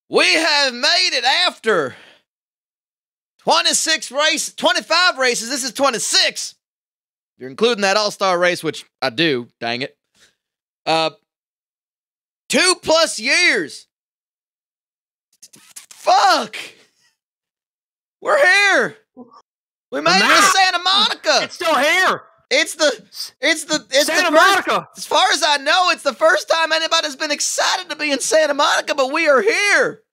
We have made it after 25 races. This is 26. You're including that all-star race, which I do, dang it. 2+ years. Fuck. We're here. We made it to Santa Monica. It's still here. It's Santa Monica. As far as I know, it's the first time anybody's been excited to be in Santa Monica, but we are here.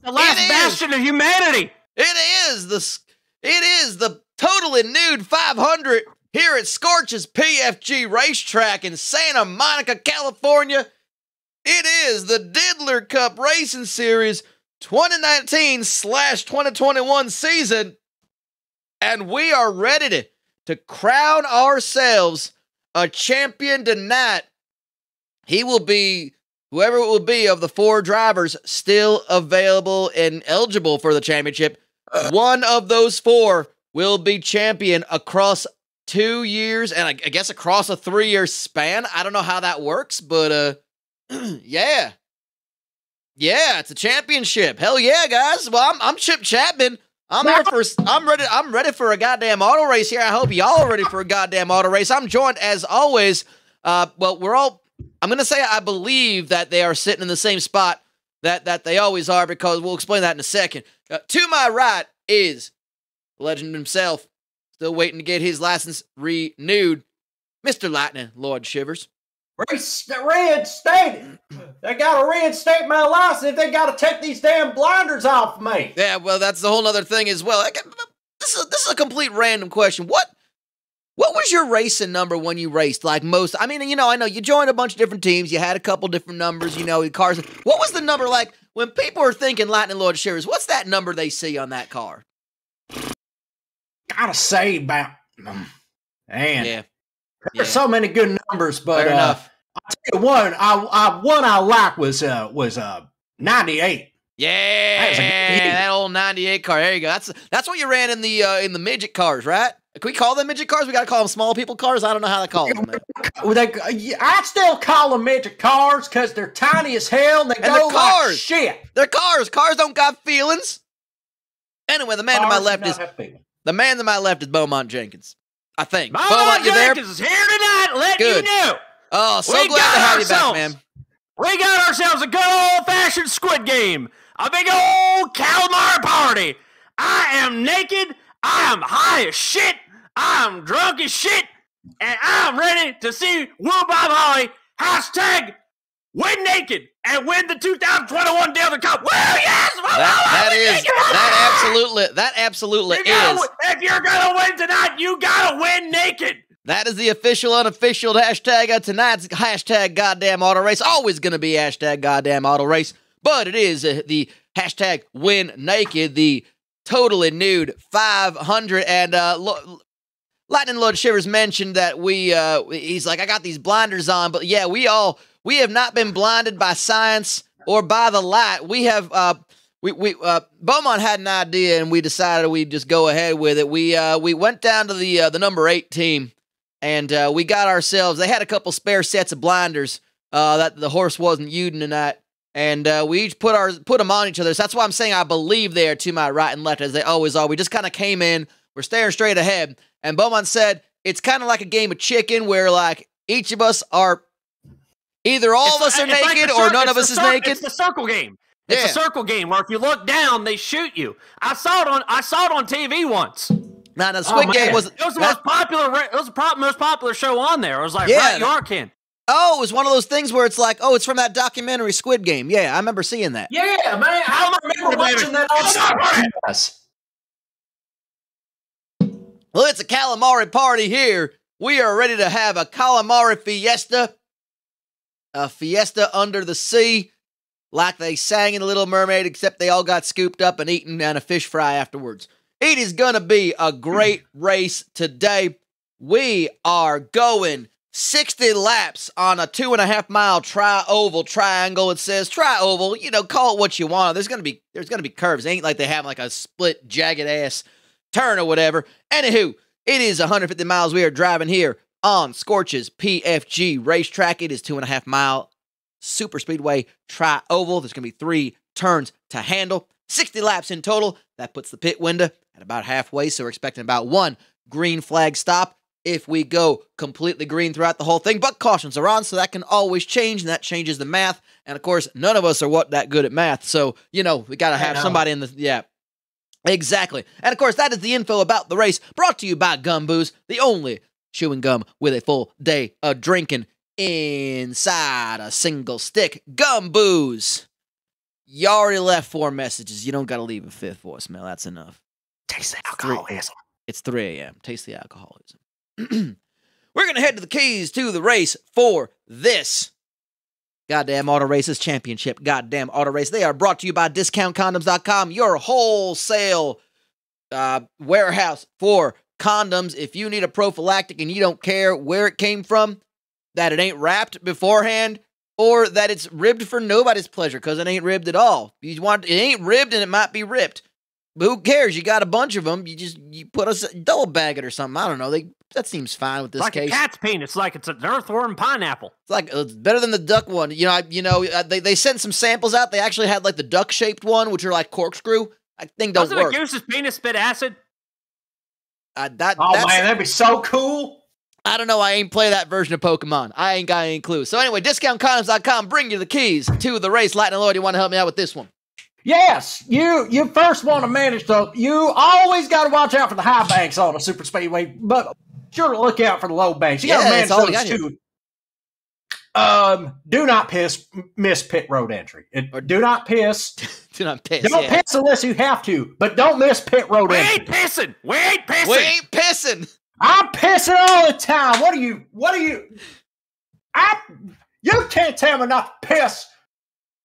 The last bastion of humanity. It is the totally nude 500 here at Scorch's PFG Racetrack in Santa Monica, California. It is the Diddler Cup Racing Series 2019/2021 season, and we are ready to crown ourselves a champion tonight. He will be, whoever it will be of the 4 drivers still available and eligible for the championship. One of those 4 will be champion across 2 years, and I guess across a 3-year span. I don't know how that works, but yeah. Yeah, it's a championship. Hell yeah, guys. Well, I'm Chip Chapman. I'm ready for a goddamn auto race here. I hope y'all are ready for a goddamn auto race. I'm joined as always. Well, I'm gonna say I believe that they are sitting in the same spot that they always are, because we'll explain that in a second. To my right is the legend himself, still waiting to get his license renewed, Mr. Lightning Lord Shivers. Reinstated. They gotta reinstate my license. They gotta take these damn blinders off me. Yeah, well, that's the whole other thing as well. This is a complete random question. What was your racing number when you raced? Like most, I mean, I know you joined a bunch of different teams. You had a couple different numbers, cars. What was the number like when people are thinking Lightning Lord Shivers? What's that number they see on that car? Gotta say about, man. Yeah. There's so many good numbers, but fair enough. I'll tell you one I like was 98. Yeah, that old 98 car. There you go. That's what you ran in the midget cars, right? Can we call them midget cars? We gotta call them small people cars. I don't know how to call them. I still call them midget cars because they're tiny as hell and they go like shit. They're cars. Cars don't got feelings. Anyway, the man to my left is Beaumont Jenkins. I think. Beaumont you there? Jenkins is here tonight. Let you know. Oh, so glad to have you back, man. We got ourselves a good old-fashioned squid game. A big old calamari party. I am naked. I am high as shit. I am drunk as shit. And I'm ready to see Woo Bob Holly hashtag win naked and win the 2021 Diddler Cup. Woo, yes! That absolutely is. If you're going to win tonight, you got to win naked. That is the official, unofficial hashtag of tonight's hashtag goddamn auto race. Always going to be hashtag goddamn auto race. But it is the hashtag win naked, the totally nude 500. And Lightning Lord Shivers mentioned that he's like, I got these blinders on. But yeah, we have not been blinded by science or by the light. We have, Beaumont had an idea and we decided we'd just go ahead with it. We went down to the number 8 team. And we got ourselves, they had a couple spare sets of blinders that the horse wasn't using tonight. And we each put them on each other. So that's why I'm saying I believe they are to my right and left, as they always are. We just kind of came in, we're staring straight ahead. And Beaumont said, it's kind of like a game of chicken where, like, each of us are, either all of us are naked or none of us is naked. It's the circle game. It's a circle game where if you look down, they shoot you. I saw it on TV once. Now, the Squid Game was... It was the most popular show on there. It was like, right, you are kin. Oh, it was one of those things where it's like, oh, it's from that documentary Squid Game. Yeah, I remember seeing that. Yeah, man. I remember watching that on Well, it's a calamari party here. We are ready to have a calamari fiesta. A fiesta under the sea. Like they sang in The Little Mermaid, except they all got scooped up and eaten and a fish fry afterwards. It is going to be a great race today. We are going 60 laps on a 2.5-mile tri-oval triangle. It says tri-oval, call it what you want. There's going to be curves. It ain't like they have like a split, jagged-ass turn or whatever. Anywho, it is 150 miles we are driving here on Scorch's PFG Racetrack. It is 2.5-mile Super Speedway Tri-Oval. There's going to be 3 turns to handle. 60 laps in total. That puts the pit window at about halfway, so we're expecting about 1 green flag stop if we go completely green throughout the whole thing. But cautions are on, so that can always change, and that changes the math. And, of course, none of us are that good at math, so, we got to have somebody in the... Yeah, exactly. And, of course, that is the info about the race, brought to you by Gum Booze, the only chewing gum with a full day of drinking inside a single stick. Gum Booze. You already left 4 messages. You don't got to leave a 5th voicemail. That's enough. Taste the alcoholism. It's 3 a.m. Taste the alcoholism. We're going to head to the keys to the race for this goddamn auto races championship. Goddamn auto race. They are brought to you by DiscountCondoms.com, your wholesale warehouse for condoms. If you need a prophylactic and you don't care where it came from, that it ain't wrapped beforehand, or that it's ribbed for nobody's pleasure, because it ain't ribbed at all. It ain't ribbed and it might be ripped. But who cares? You got a bunch of them. You put a double bag it or something. I don't know. That seems fine with this case. Like a cat's penis, like it's an earthworm pineapple. It's better than the duck one. They sent some samples out. They actually had like the duck-shaped one, which are like corkscrew. I think those work. Doesn't a goose's penis spit acid? Man, that'd be so cool. I don't know. I ain't play that version of Pokemon. I ain't got any clues. So anyway, DiscountCondoms.com bring you the keys to the race. Lightning Lloyd, you want to help me out with this one? Yes, you first want to manage you always got to watch out for the high banks on a super speedway, but sure to look out for the low banks. You got to manage those too. Do not miss pit road entry. Do not piss. Do not piss. Don't piss unless you have to, but don't miss pit road entry. We ain't pissing. I'm pissing all the time. What are you? You can't tell me not to piss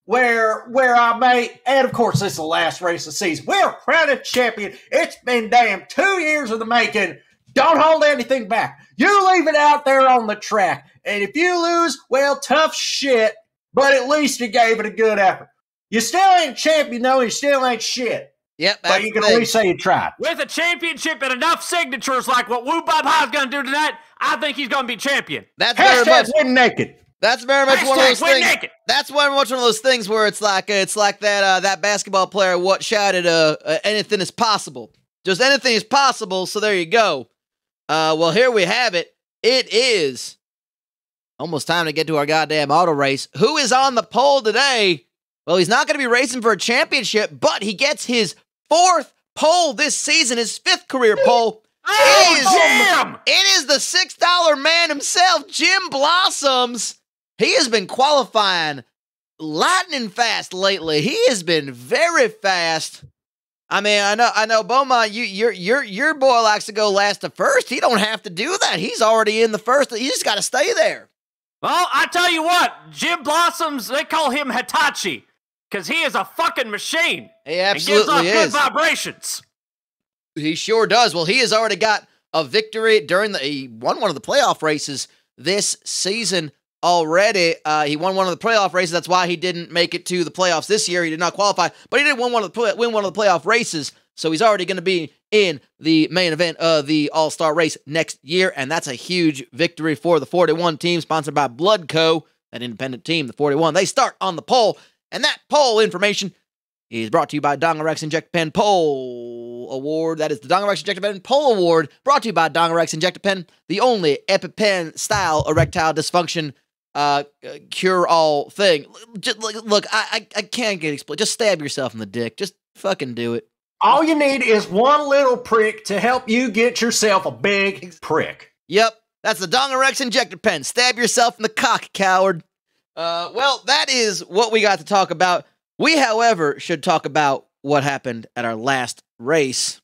where I may. And of course, this is the last race of the season. We're crowned champion. It's been damn 2 years in the making. Don't hold anything back. You leave it out there on the track. And if you lose, well, tough shit. But at least you gave it a good effort. You still ain't champion, though. You still ain't shit. Yep, but you can at least say you tried. With a championship and enough signatures like what Woo Bob High's going to do tonight, I think he's going to be champion. That's very much win naked. That's very much one of those things. Naked. That's very much one of those things where it's like that basketball player what shouted anything is possible. Just anything is possible. So there you go. Well, here we have it. It is almost time to get to our goddamn auto race. Who is on the pole today? Well, he's not going to be racing for a championship, but he gets his 4th pole this season, his 5th career pole. Jim! It is the $6 man himself, Jim Blossoms. He has been qualifying lightning fast lately. He has been very fast. I mean, I know, Beaumont, your boy likes to go last to first. He don't have to do that. He's already in the first. He just got to stay there. Well, I tell you what, Jim Blossoms, they call him Hitachi. Because he is a fucking machine. He absolutely gives off good vibrations. He sure does. Well, he has already got a victory he won one of the playoff races this season already. He won one of the playoff races. That's why he didn't make it to the playoffs this year. He did not qualify, but he did win one of the playoff races. So he's already going to be in the main event of the All-Star race next year, and that's a huge victory for the 41 team, sponsored by Blood Co., that independent team, the 41. They start on the pole. And that poll information is brought to you by Dongarex Inject-A-Pen Poll Award. That is the Dongarex Inject-A-Pen Poll Award, brought to you by Dongarex Inject-A-Pen, the only EpiPen-style erectile dysfunction cure-all thing. Look, I can't get explained. Just stab yourself in the dick. Just fucking do it. All you need is one little prick to help you get yourself a big prick. Yep, that's the Dongarex Inject-A-Pen. Stab yourself in the cock, coward. Well, that is what we got to talk about. We, however, should talk about what happened at our last race,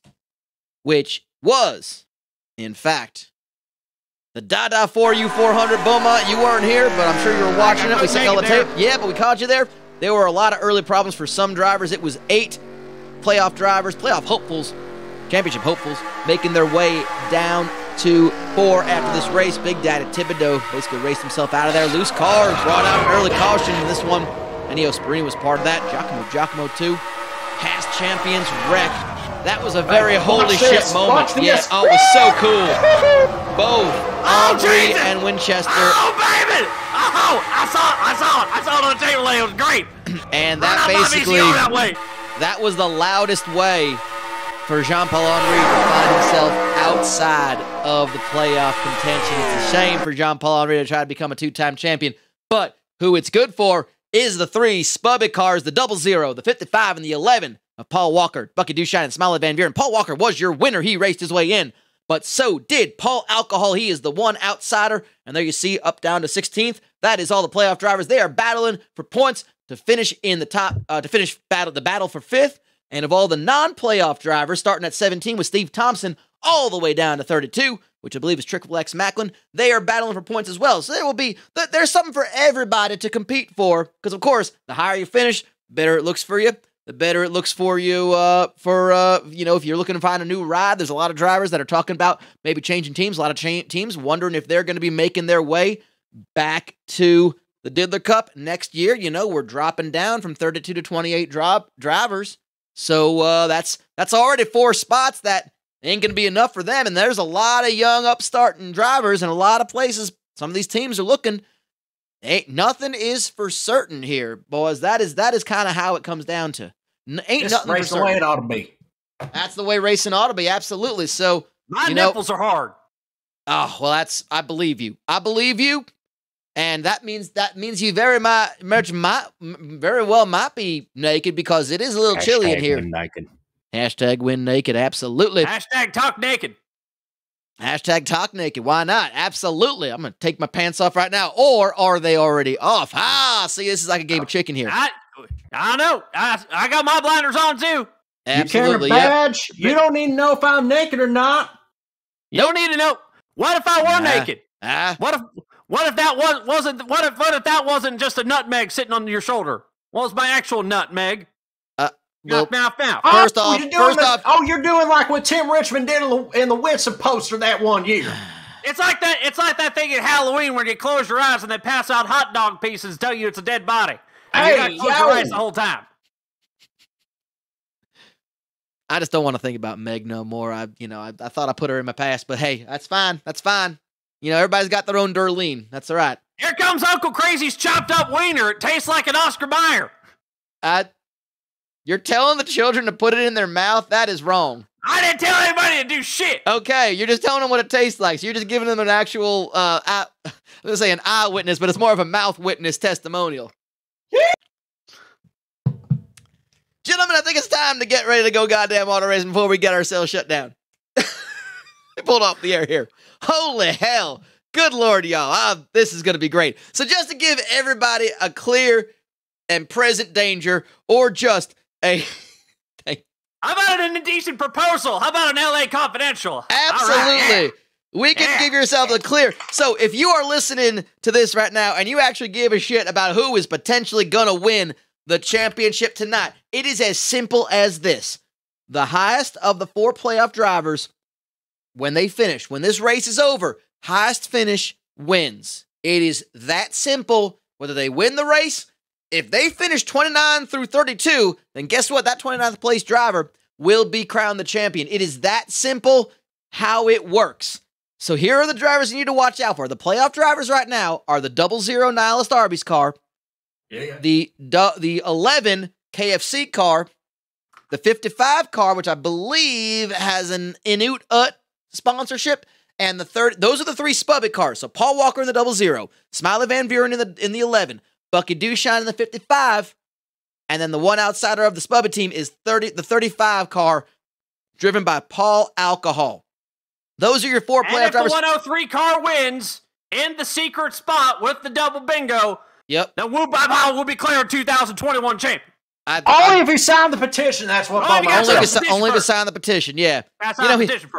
which was, in fact, the Dada 4U400. Beaumont, you weren't here, but I'm sure you were watching it. We saw all the tape. Yeah, but we caught you there. There were a lot of early problems for some drivers. It was 8 playoff drivers, playoff hopefuls, championship hopefuls, making their way down to 4 after this race. Big Daddy Thibodeau basically raced himself out of there. Loose car, brought out an early caution in this one. Ennio Sperini was part of that. Giacomo too. Past champions wrecked. That was a very holy shit moment. Yeah, oh, it was so cool. Both Aubrey and Winchester. Oh, baby! I saw it on the table. It was great. And that basically, that was the loudest way for Jean-Paul Henry to find himself outside of the playoff contention. It's a shame for Jean-Paul Henry to try to become a two-time champion, but who it's good for is the three Spubby cars, the 00, the 55, and the 11 of Paul Walker, Bucky Duchesne, and Smiley Van Buren. Paul Walker was your winner. He raced his way in, but so did Paul Alcohol. He is the one outsider, and there you see up down to 16th. That is all the playoff drivers. They are battling for points to finish in the top, the battle for 5th. And of all the non-playoff drivers, starting at 17 with Steve Thompson, all the way down to 32, which I believe is Triple X Macklin, they are battling for points as well. So there's something for everybody to compete for, because of course, the higher you finish, the better it looks for you. The better it looks for you, if you're looking to find a new ride. There's a lot of drivers that are talking about maybe changing teams. A lot of teams wondering if they're going to be making their way back to the Diddler Cup next year. We're dropping down from 32 to 28 drivers. So that's already 4 spots that ain't going to be enough for them. And there's a lot of young upstarting drivers in a lot of places. Some of these teams are looking. Nothing is for certain here, boys. That is kind of how it comes down to. Ain't nothing for certain. The way it ought to be. That's the way racing ought to be, absolutely. So my nipples are hard. Oh well, I believe you. I believe you, and that means you very well might be naked, because it is a little chilly in here. Win naked. Hashtag win naked, absolutely. Hashtag talk naked. Hashtag talk naked. Why not? Absolutely. I'm going to take my pants off right now. Or are they already off? See, this is like a game of chicken here. I know. I got my blinders on too. Absolutely. You carry a badge. Yep. You don't need to know if I'm naked or not. You don't need to know. What if I were naked? What if that wasn't just a nutmeg sitting on your shoulder? What was my actual nutmeg? Well, now. First off, you're doing like what Tim Richmond did in the Winston poster that one year. It's like that thing at Halloween where you close your eyes and they pass out hot dog pieces and tell you it's a dead body. And you gotta close your eyes the whole time. I just don't want to think about Meg no more. I thought I put her in my past, but hey, that's fine. That's fine. Everybody's got their own Darlene. That's all right. Here comes Uncle Crazy's chopped up wiener. It tastes like an Oscar Mayer. You're telling the children to put it in their mouth? That is wrong. I didn't tell anybody to do shit. Okay, you're just telling them what it tastes like. So you're just giving them an actual, let's say an eyewitness, but it's more of a mouth witness testimonial. Gentlemen, I think it's time to get ready to go goddamn auto racing before we get ourselves shut down. We pulled off the air here. Holy hell. Good Lord, y'all. This is going to be great. So just to give everybody a clear and present danger, or just a... How about an indecent proposal? How about an LA Confidential? Absolutely. Right, yeah. We can give yourself a clear. So if you are listening to this right now and you actually give a shit about who is potentially going to win the championship tonight, it is as simple as this. The highest of the 4 playoff drivers, when this race is over, highest finish wins. It is that simple. Whether they win the race, if they finish 29 through 32, then guess what? That 29th place driver will be crowned the champion. It is that simple how it works. So here are the drivers you need to watch out for. The playoff drivers right now are the 00 Nihilist Arby's car, the 11 KFC car, the 55 car, which I believe has an Nude sponsorship, and the 30. Those are the 3 Spubby cars. So Paul Walker in the 00, Smiley Van Buren in the 11, Bucky Duchesne in the 55, and then the one outsider of the Spubby team is the 35 car, driven by Paul Alcohol. Those are your 4 playoff drivers. And if the 103 car wins in the secret spot with the double bingo, then Woo Bye Bye will be declared 2021 champion. Only if he signed the petition. That's what. Only to sign the petition. Yeah.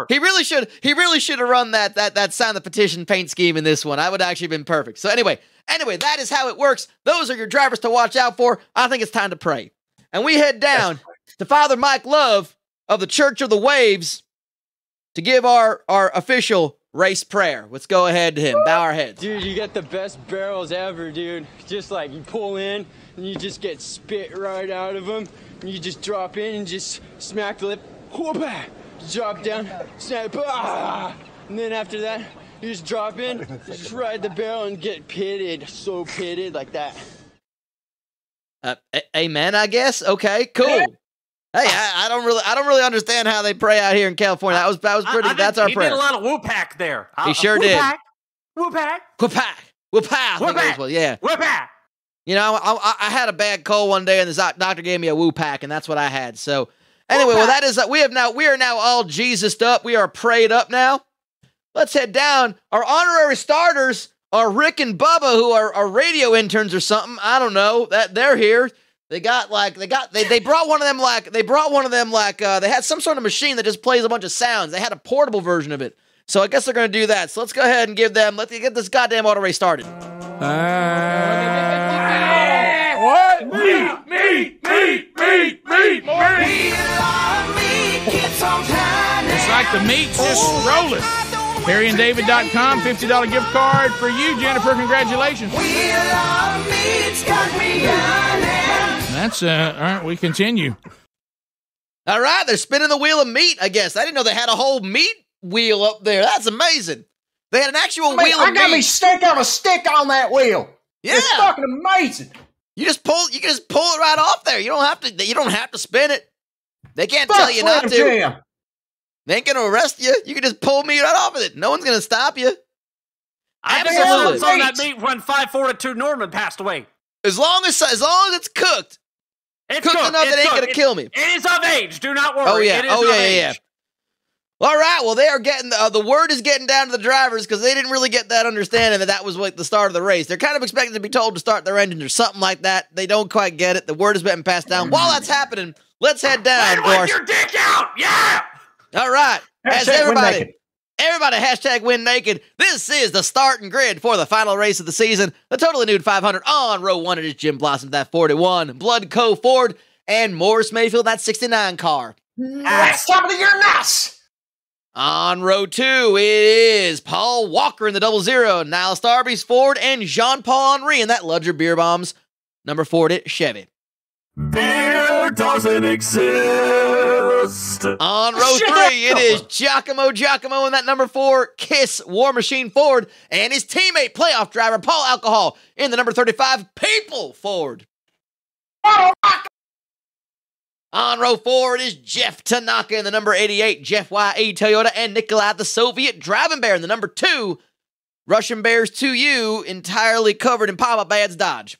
He really should have run that sign the petition paint scheme in this one. I would actually have been perfect. So anyway, that is how it works. Those are your drivers to watch out for. I think it's time to pray, and we head down to Father Mike Love of the Church of the Waves to give our official race prayer. Let's go ahead to him. Bow our heads. Dude, you got the best barrels ever, dude. Just like you pull in and you just get spit right out of them. And you just drop in and just smack the lip. Whoop, drop down, snap. And then after that, You just drop in, you just ride the barrel and get pitted, so pitted like that. Amen, I guess. Okay, cool. Hey, I don't really understand how they pray out here in California. That was pretty. That's our prayer. He did a lot of whoop-pack there. He sure did. Whoop-pack. Whoop-pack. Whoop-pack. Whoop-pack. Yeah. Whoop-pack. You know, I had a bad cold one day, and the doctor gave me a woo-pack, and that's what I had. So, anyway, well, that is we are now all Jesused up. We are prayed up now. Let's head down. Our honorary starters are Rick and Bubba, who are radio interns or something. I don't know. That they're here. They brought one of them they had some sort of machine that just plays a bunch of sounds. They had a portable version of it. So I guess they're going to do that. So let's go ahead and let's get this goddamn auto race started. What? Meat. It's like the meat's just rolling. HarryandDavid.com, $50 gift card for you, Jennifer. Congratulations. That's, all right, we continue. All right, they're spinning the wheel of meat, I guess. I didn't know they had a whole meat wheel up there. That's amazing. They had an actual wheel of meat. I got me steak on a stick on that wheel. Yeah. It's fucking amazing. You can just pull it right off there. You don't have to spin it. They can't tell you not to. Jam. They ain't gonna arrest you. You can just pull meat right off of it. No one's gonna stop you. I think I was on that meat when 542 Norman passed away. As long as it's cooked. It's cooked enough that it ain't gonna kill me. It is of age. Do not worry. Oh yeah. It is of age. Yeah. All right. Well, they are getting the word is getting down to the drivers because they didn't really get that understanding that was like the start of the race. They're kind of expected to be told to start their engines or something like that. They don't quite get it. The word is being passed down. While that's happening, let's head down. Win with your dick out. Yeah. All right. As everybody #WinNaked. win naked. This is the starting grid for the final race of the season. The Totally Nude 500 on row 1. It is Jim Blossom, that 41. Blood Co. Ford and Morris Mayfield, that 69 car. That's top of the year, nice. On row 2, it is Paul Walker in the 00, Niall Starby's Ford, and Jean-Paul Henry in that Ludger Beer Bombs number 40 Chevy. Beer doesn't exist. On row 3, it is Giacomo in that number 4 Kiss War Machine Ford, and his teammate playoff driver Paul Alcohol in the number 35 People Ford. On row 4, it is Jeff Tanaka in the number 88 Jeff YE Toyota, and Nikolai the Soviet Driving Bear in the number 2 Russian Bears 2U, entirely covered in pop-up ads Dodge.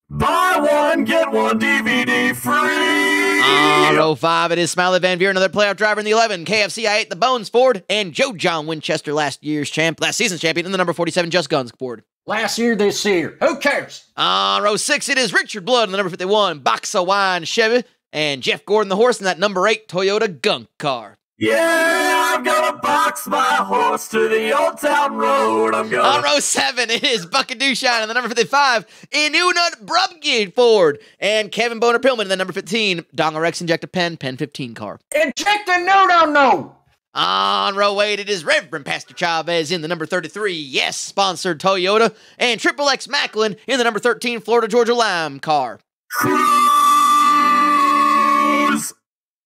Buy one, get one DVD free. On row 5, it is Smiley Van Veer, another playoff driver in the 11 KFC I Ate the Bones Ford, and Joe John Winchester, last season's champion in the number 47 Just Guns Ford. Last year, this year. Who cares? On row 6, it is Richard Blood in the number 51 Box of Wine Chevy, and Jeff Gordon the horse in that number 8 Toyota Gunk car. Yeah, I'm gonna box my horse to the Old Town Road. On row 7, it is Bucket Dushan in the number 55 Inunut Brubgate Ford, and Kevin Boner Pillman in the number 15 Donga Rex Injector Pen 15 car. Inject a no. On row 8, it is Reverend Pastor Chavez in the number 33 Yes sponsored Toyota, and Triple X Macklin in the number 13 Florida Georgia Lime car.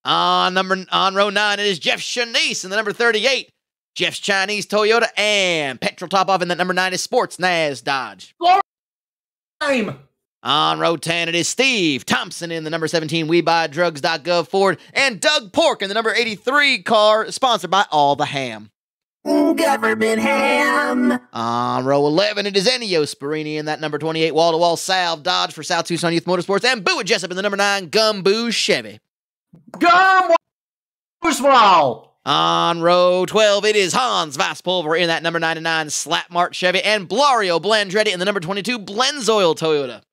On row 9, it is Jeff Shanice in the number 38 Jeff's Chinese Toyota, and Petrol Top Off in that number 90 Sports Naz Dodge. On row 10, it is Steve Thompson in the number 17 WeBuyDrugs.gov Ford, and Doug Pork in the number 83 car, sponsored by All the Ham. Government ham. On row 11, it is Ennio Sparini in that number 28 Wall-to-Wall Salve Dodge for South Tucson Youth Motorsports, and Boo Jessup in the number 9 Gumboo Chevy. On row 12, it is Hans Vasspulver in that number 99 Slapmart Chevy, and Blario Blandretti in the number 22 Blenzoil Toyota.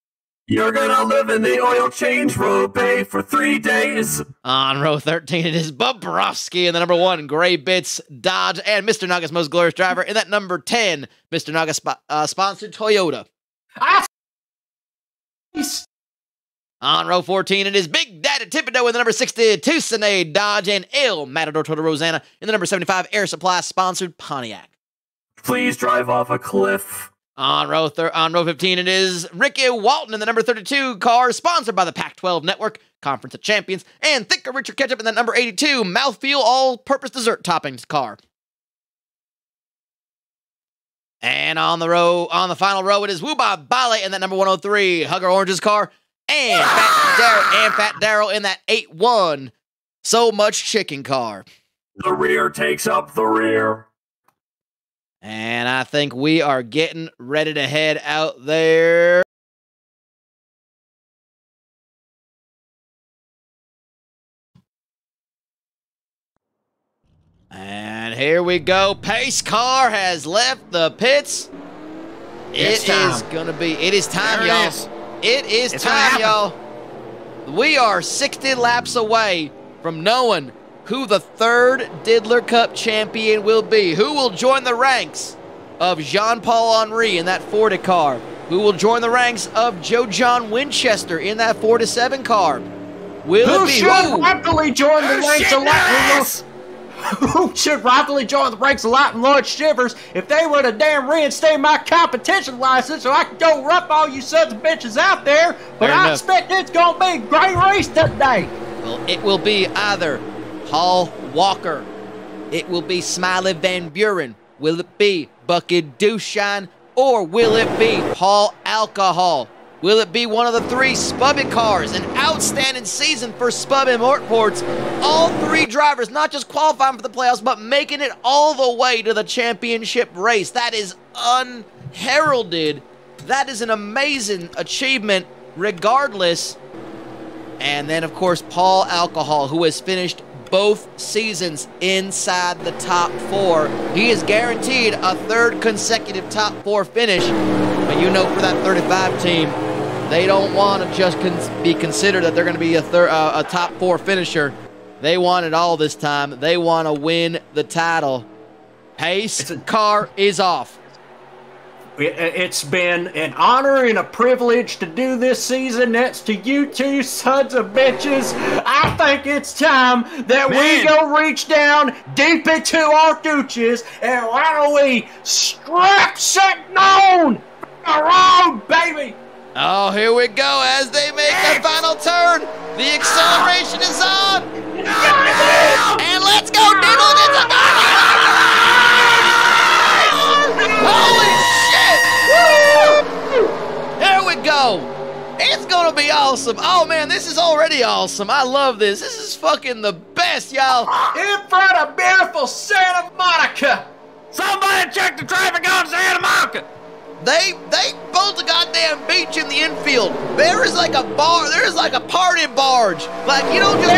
You're gonna live in the oil change row bay for 3 days. On row 13, it is Bobrovsky in the number 1 Gray Bits Dodge, and Mr. Naga's most glorious driver in that number 10 Mr. Naga sponsored Toyota. On row 14, it is Big Daddy Thibodeau in the number 60 Tucson Dodge, and El Matador Toyota Rosanna in the number 75 Air Supply sponsored Pontiac. Please drive off a cliff. On row 15, it is Ricky Walton in the number 32 car, sponsored by the Pac-12 Network, Conference of Champions, and Thicker Richard Ketchup in that number 82 Mouthfeel All-Purpose Dessert Toppings car. And on the final row, it is Woo Bob Bale in that number 103 Hugger Orange's car, and Fat Darrell in that 8-1 So Much Chicken car. The rear takes up the rear. And I think we are getting ready to head out there. And here we go. Pace car has left the pits. It is time, y'all. It is time, y'all. We are 60 laps away from knowing who the third Diddler Cup champion will be. Who will join the ranks of Jean-Paul Henry in that 40 car? Who will join the ranks of Joe John Winchester in that 47 car? Will it be who rightfully join the ranks of Lightning? Who should rightfully join the ranks of Lightning Lord Shivers if they were to damn reinstate my competition license so I could go rough all you sons of bitches out there? But I expect it's gonna be a great race today. Well, it will be either Paul Walker, it will be Smiley Van Buren, will it be Bucky Dushine, or will it be Paul Alcohol? Will it be one of the three Spubby cars? An outstanding season for Spubby Motorsports. All three drivers not just qualifying for the playoffs, but making it all the way to the championship race. That is unheralded. That is an amazing achievement regardless. And then, of course, Paul Alcohol, who has finished both seasons inside the top 4. He is guaranteed a third consecutive top 4 finish. But you know, for that 35 team, they don't want to just be considered that they're going to be a top 4 finisher. They want it all this time. They want to win the title. Pace car is off. It's been an honor and a privilege to do this season next to you two sons of bitches. I think it's time that we go reach down deep into our douches and why don't we strap something on the road, baby? Oh, here we go as they make the final turn. The acceleration is on. And let's go, Diddler. Holy shit! There we go. It's gonna be awesome. Oh man, this is already awesome. I love this. This is fucking the best, y'all. In front of beautiful Santa Monica. Somebody check the traffic on Santa Monica. They built a goddamn beach in the infield. There is like a bar. There is like a party barge. Like, you don't just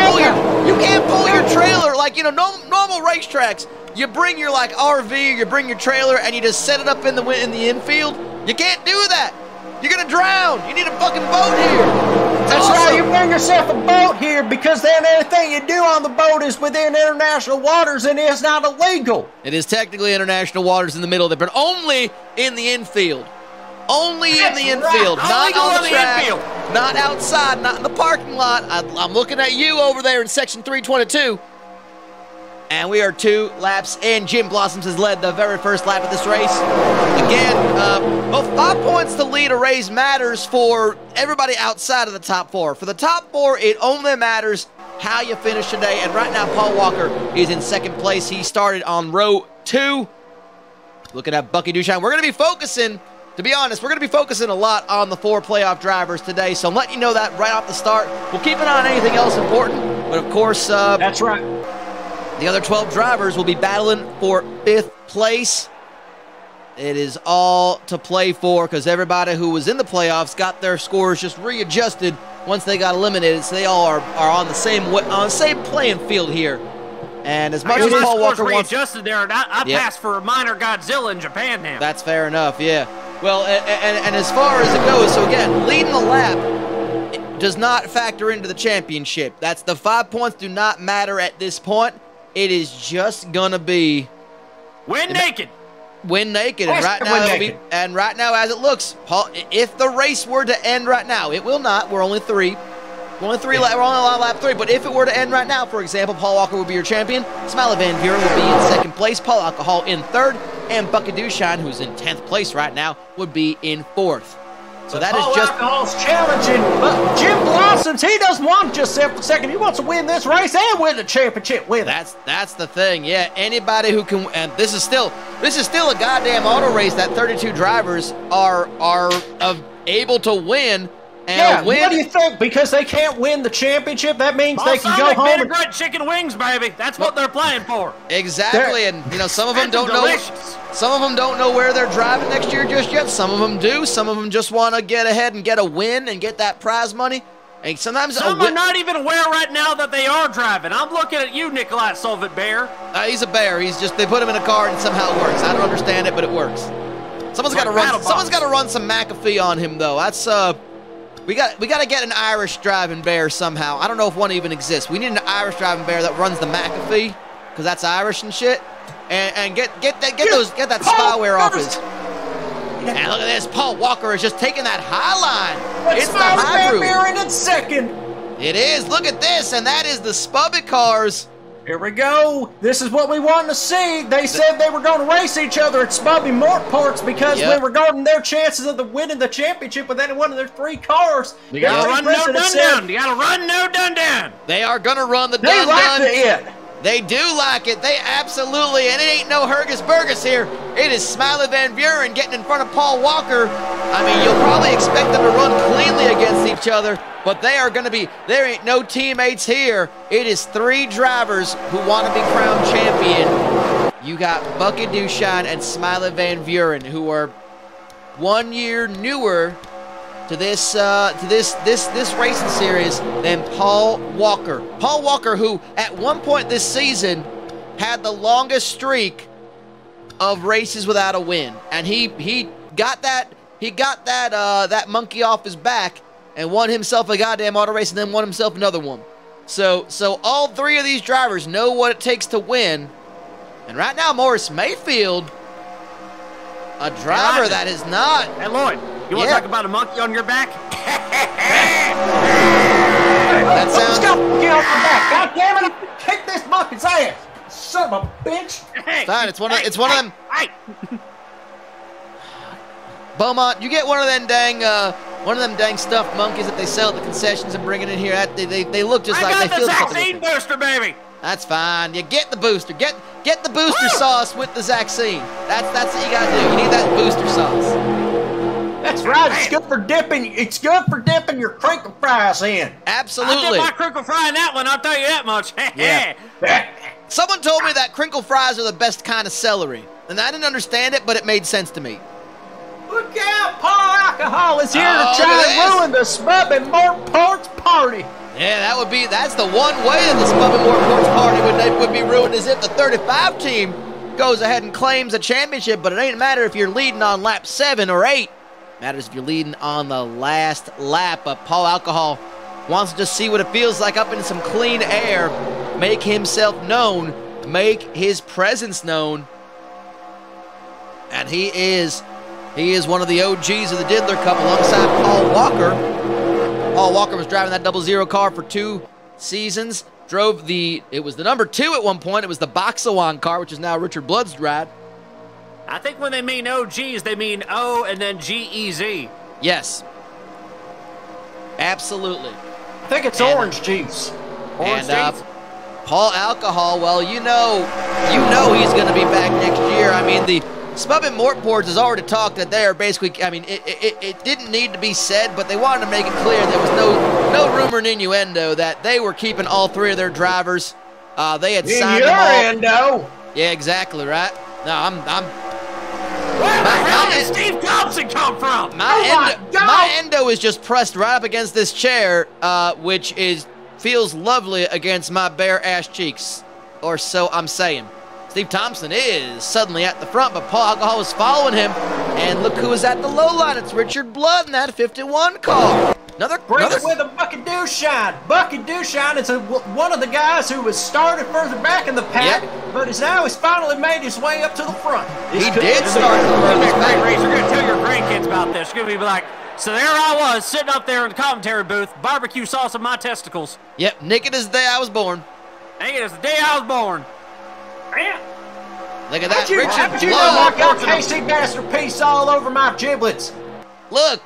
you can't pull your trailer like, you know, normal racetracks. You bring your like RV, you bring your trailer, and you just set it up in the infield. You can't do that. You're gonna drown. You need a fucking boat here. That's right. You bring yourself a boat here because then anything you do on the boat is within international waters and it's not illegal. It is technically international waters in the middle of it, but only in the infield. Only in the infield, not on the track, not outside, not in the parking lot. I'm looking at you over there in section 322. And we are 2 laps in. Jim Blossoms has led the very first lap of this race. Again, well, 5 points to lead a race matters for everybody outside of the top 4. For the top 4, it only matters how you finish today. And right now, Paul Walker is in second place. He started on row 2. Looking at Bucky Dushine. We're going to be focusing, to be honest, we're going to be focusing a lot on the 4 playoff drivers today. So I'm letting you know that right off the start. We'll keep an eye on anything else important. But of course, that's right. The other 12 drivers will be battling for 5th place. It is all to play for because everybody who was in the playoffs got their scores just readjusted once they got eliminated. So they all are on the same playing field here. And as much as Paul Walker wants readjusted there, I passed for a minor Godzilla in Japan now. That's fair enough, yeah. Well, and as far as it goes, so again, leading the lap does not factor into the championship. That's the 5 points do not matter at this point. It is just gonna be win naked. And right now, as it looks, Paul, if the race were to end right now, it will not. We're only 3. We're on lap 3. But if it were to end right now, for example, Paul Walker would be your champion. Smiley Van Buren would be in second place. Paul Alcohol in 3rd, and Bucky Dushine, who's in 10th place right now, would be in 4th. So that Paul is just Alcohol's challenging, but Jim Blossom's, he doesn't want just second. He wants to win this race and win the championship with it. that's the thing. Yeah, anybody who can, and this is still a goddamn auto race that 32 drivers are able to win. And win. What do you think? Because they can't win the championship, that means they can go home. Vinaigrette chicken wings, baby. That's what they're playing for. Exactly, and some of them don't know. Some of them don't know where they're driving next year just yet. Some of them do. Some of them just want to get ahead and get a win and get that prize money. And sometimes some are not even aware right now that they are driving. I'm looking at you, Nikolai Solvit Bear. He's a bear. They put him in a car and somehow it works. I don't understand it, but it works. Someone's got to run. Someone's got to run some McAfee on him though. That's We got to get an Irish driving bear somehow. I don't know if one even exists. We need an Irish driving bear that runs the McAfee, because that's Irish and shit. And get that spyware off his. And look at this, Paul Walker is just taking that high line. It's the high route. In second. It is. Look at this, and that is the Spubbit cars. Here we go. This is what we wanted to see. They said they were going to race each other at Spubby Mortports because when regarding their chances of winning the championship with any one of their 3 cars. You got to run no dun down. You got to run no dun down. They are going to run the dun down. They like it. They do like it. They absolutely, and it ain't no Hergus Burgus here. It is Smiley Van Buren getting in front of Paul Walker. I mean, you'll probably expect them to run cleanly against each other, but they are going to be, there ain't no teammates here. It is 3 drivers who want to be crowned champion. You got Bucky Dushine and Smiley Van Buren, who are 1 year newer to this racing series than Paul Walker. Paul Walker, who at one point this season had the longest streak of races without a win, and he got that monkey off his back and won himself a goddamn auto race and then won himself another one. So all 3 of these drivers know what it takes to win, and right now Morris Mayfield, a driver that is not. Hey Lloyd. You want to talk about a monkey on your back? That sounds. Get off your back! God damn it! Kick this monkey's ass, son of a bitch! Fine, it's one of them. Beaumont, you get one of them dang stuffed monkeys that they sell at the concessions and bring it in here. They look just like they feel something. I got the Zaxine booster, baby. That's fine. You get the booster. Get the booster sauce with the Zaxine. That's what you gotta do. You need that booster sauce. That's right. It's good for dipping. It's good for dipping your crinkle fries in. Absolutely. I dip my crinkle fry in that one. I'll tell you that much. Yeah. Someone told me that crinkle fries are the best kind of celery, and I didn't understand it, but it made sense to me. Look out! Paul Alcohol is here to try and ruin the Spubbin Mortports party. Yeah, that's the one way that the Spubbin Mortports party would be ruined, is if the 35 team goes ahead and claims a championship. But it ain't matter if you're leading on lap 7 or 8. Matters if you're leading on the last lap. But Paul Alcohol wants to just see what it feels like up in some clean air, make himself known, make his presence known. And he is one of the OGs of the Diddler Cup alongside Paul Walker. Paul Walker was driving that 00 car for 2 seasons. It was the number 2 at one point. It was the Boxawan car, which is now Richard Blood's ride. I think when they mean OGs, they mean O and then G-E-Z. Yes. Absolutely. I think it's orange juice. Orange juice? Paul Alcohol, well, you know he's going to be back next year. I mean, the Spubbin Mortports has already talked that they are basically, I mean, it didn't need to be said, but they wanted to make it clear there was no rumor and innuendo that they were keeping all 3 of their drivers. They had signed them all. Innuendo. Yeah, exactly, right? No, Where the hell did Steve Thompson come from? My endo is just pressed right up against this chair, which feels lovely against my bare ass cheeks, or so I'm saying. Steve Thompson is suddenly at the front, but Paul Alcohol is following him, and look who is at the low line. It's Richard Blood in that 51 car. Another with a Bucky Dushine. Bucky Dushine is one of the guys who was started further back in the pack, but he's finally made his way up to the front. He did start further back. You're going to tell your grandkids about this. You're going to be like, so there I was, sitting up there in the commentary booth, barbecue sauce on my testicles. Yep, naked as the day I was born. Naked as the day I was born. Look at that, Richard Blood. I got Casey Masterpiece all over my giblets. Look,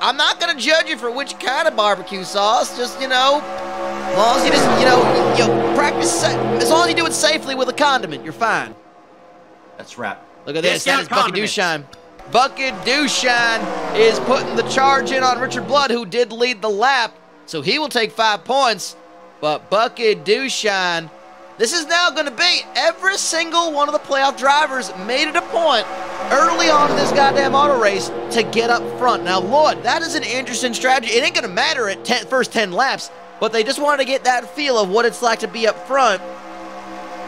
I'm not gonna judge you for which kind of barbecue sauce. Just as long as you just you practice. As long as you do it safely with a condiment, you're fine. That's right. Look at this. That is Bucky Dushine. Bucky Dushine is putting the charge in on Richard Blood, who did lead the lap, so he will take 5 points. But Bucky Dushine, this is now going to be every single one of the playoff drivers made it a point early on in this goddamn auto race to get up front. Now, Lord, that is an interesting strategy. It ain't going to matter at first 10 laps, but they just wanted to get that feel of what it's like to be up front.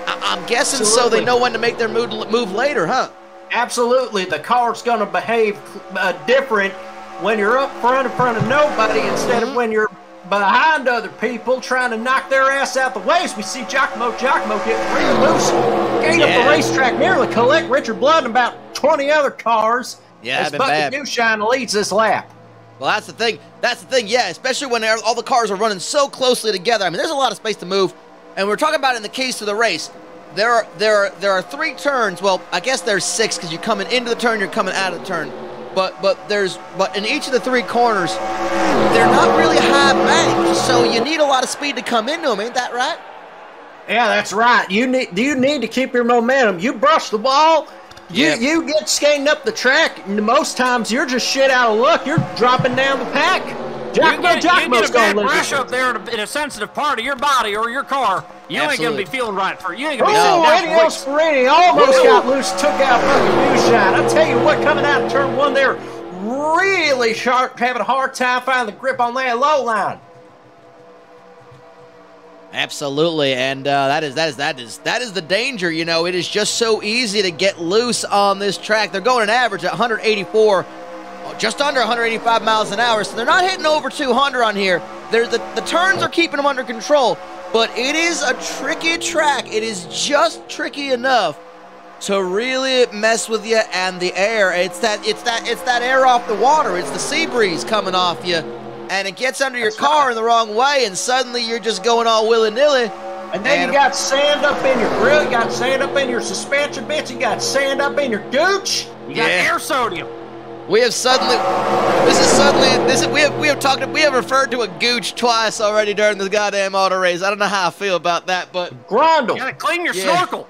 I'm guessing so they know when to make their move later, huh? Absolutely. The car's going to behave different when you're up front in front of nobody instead of when you're behind other people trying to knock their ass out the way. As we see Giacomo get real loose, gain up the racetrack, nearly collect Richard Blood and about 20 other cars. Yeah, as Bucky Dushine leads this lap. Well, that's the thing. Yeah, especially when all the cars are running so closely together. I mean, there's a lot of space to move, and we're talking about it in the keys to the race. There are 3 turns. Well, I guess there's 6 because you're coming into the turn, you're coming out of the turn. But in each of the 3 corners, they're not really high banks, so you need a lot of speed to come into them. Ain't that right? Yeah, that's right. You need to keep your momentum. You brush the ball, you get skating up the track, and most times you're just shit out of luck. You're dropping down the pack. You get a bad brush up there in a sensitive part of your body or your car, you ain't going to be feeling right for it. You ain't going to be sitting down for Sperini almost got loose, took out Bucky Dushine. I'll tell you what, coming out of turn 1 there, really sharp, having a hard time finding the grip on that low line. Absolutely, and that is the danger. It is just so easy to get loose on this track. They're going an average at 184. Just under 185 miles an hour, so they're not hitting over 200 on here. The turns are keeping them under control, but it is a tricky track. It is just tricky enough to really mess with you and the air. It's that air off the water. It's the sea breeze coming off you, and it gets under your car in the wrong way, and suddenly you're just going all willy-nilly. And then you got sand up in your grill, you got sand up in your suspension bits, you got sand up in your gooch, you got air sodium. We have referred to a gooch twice already during this goddamn auto race. I don't know how I feel about that, but Grundle. You gotta clean your snorkel.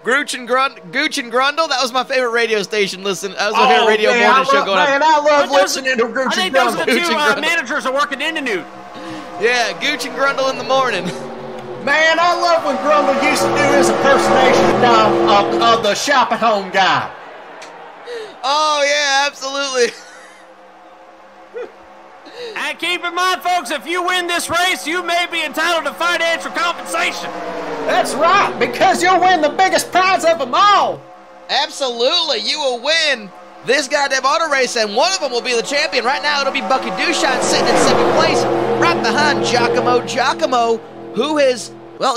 Gooch and Grundle, that was my favorite radio station. Listen, that was my favorite radio morning show going on. Man, I love listening to Gooch and Grundle. I think those are the 2 managers are working in the Nude. Yeah, Gooch and Grundle in the morning. Man, I love when Grundle used to do his impersonation of the shop at home guy. Oh, yeah, absolutely. And keep in mind, folks, if you win this race, you may be entitled to financial compensation. That's right, because you'll win the biggest prize of them all. Absolutely. You will win this goddamn auto race, and one of them will be the champion. Right now, it'll be Bucky Dushine sitting in 2nd place, right behind Giacomo. Giacomo, who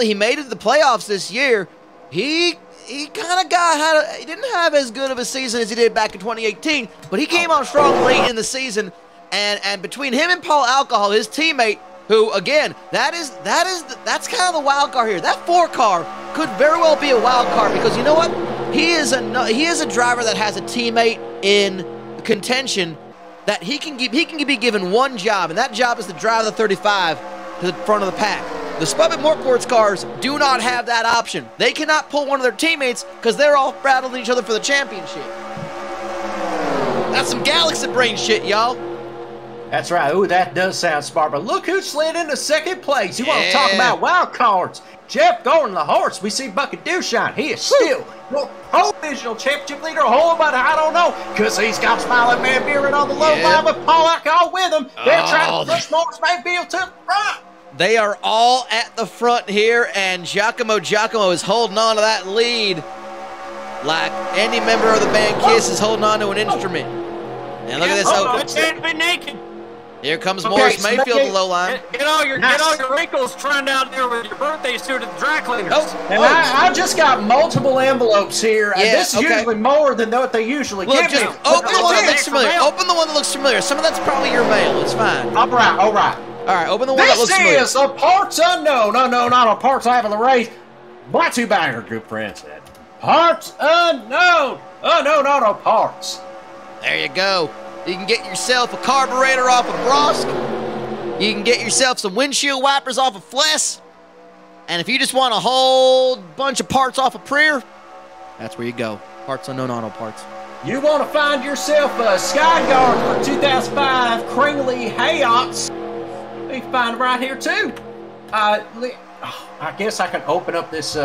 he made it to the playoffs this year. He kind of he didn't have as good of a season as he did back in 2018, but he came on strong late in the season, and between him and Paul Alcohol, his teammate, who again, that's kind of the wild card here. That 4 car could very well be a wild card because you know what? He is a driver that has a teammate in contention that he can be given one job, and that job is to drive the 35 to the front of the pack. The Spud Motorsports cars do not have that option. They cannot pull one of their teammates because they're all battling each other for the championship. That's some Galaxy brain shit, y'all. That's right. Ooh, that does sound smart. But look who slid into 2nd place. You want to talk about wild cards? Jeff Gordon, the horse. We see Bucky Dushine. He is still your provisional championship leader. A whole lot, I don't know, because he's got Smiling Man Beering on the low line with Paul Alcohol with him. They're trying to push Morris Mayfield to the front. They are all at the front here, and Giacomo is holding on to that lead like any member of the band Kiss is holding on to an instrument. And look at this. Can't be naked. Here comes Morris Mayfield, the low line. Get all your wrinkles turned out there with your birthday suit at the dry cleaners. And I just got multiple envelopes here, and this is usually more than what they usually give me. Open the one that looks familiar. Open the one that looks familiar. Some of that's probably your mail. It's fine. All right. All right, open the one that looks familiar. This is a parts unknown. No, not a parts lap of the race. My 2 bagger group friends said, parts unknown. Unknown auto parts. There you go. You can get yourself a carburetor off of Brosk. You can get yourself some windshield wipers off of Fless. And if you just want a whole bunch of parts off of Preer, that's where you go. Parts Unknown Auto Parts. You want to find yourself a Skyguard for 2005 Kringley Hayots? You can find them right here too. I guess I can open up this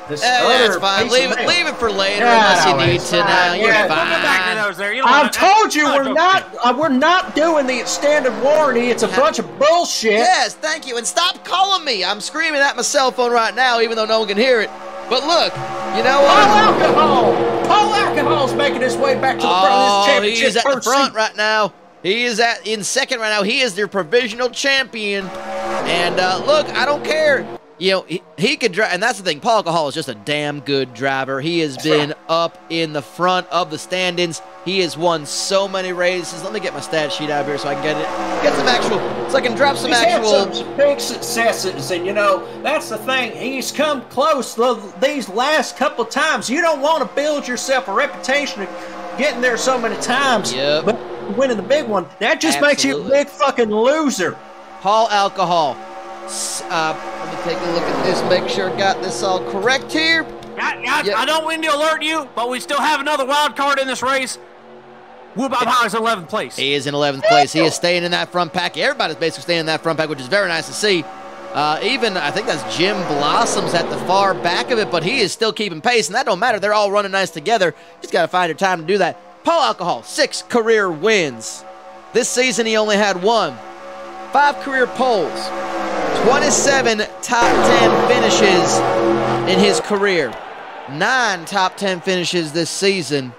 that's fine. Leave it for later unless you need to now. You're fine. I've told you we're not doing the extended warranty. It's a bunch of bullshit. Yes, thank you. And stop calling me. I'm screaming at my cell phone right now, even though no one can hear it. But look, you know what? Paul Alcohol's making his way back to the front of this championship. He's at the front right now. He is in second right now. He is their provisional champion. And look, I don't care. You know, he could drive, and that's the thing. Paul Alcohol is just a damn good driver. He has been up in the front of the standings. He has won so many races. Let me get my stat sheet out of here so I can get some actual, so I can drop some actual. He's had some big successes, and you know that's the thing. He's come close these last couple times. You don't want to build yourself a reputation of getting there so many times, but winning the big one, that just makes you a big fucking loser. Paul Alcohol. Let me take a look at this, make sure I got this all correct here. I don't mean to alert you, but we still have another wild card in this race. Woo Bob Hogg is in 11th place. He is in 11th place. He is staying in that front pack. Everybody's basically staying in that front pack, which is very nice to see. Even, I think that's Jim Blossoms at the far back of it, but he is still keeping pace, and that don't matter. They're all running nice together. Just got to find your time to do that. Paul Alcohol, 6 career wins. This season, he only had 1. 5 career poles. 27 top 10 finishes in his career. 9 top 10 finishes this season.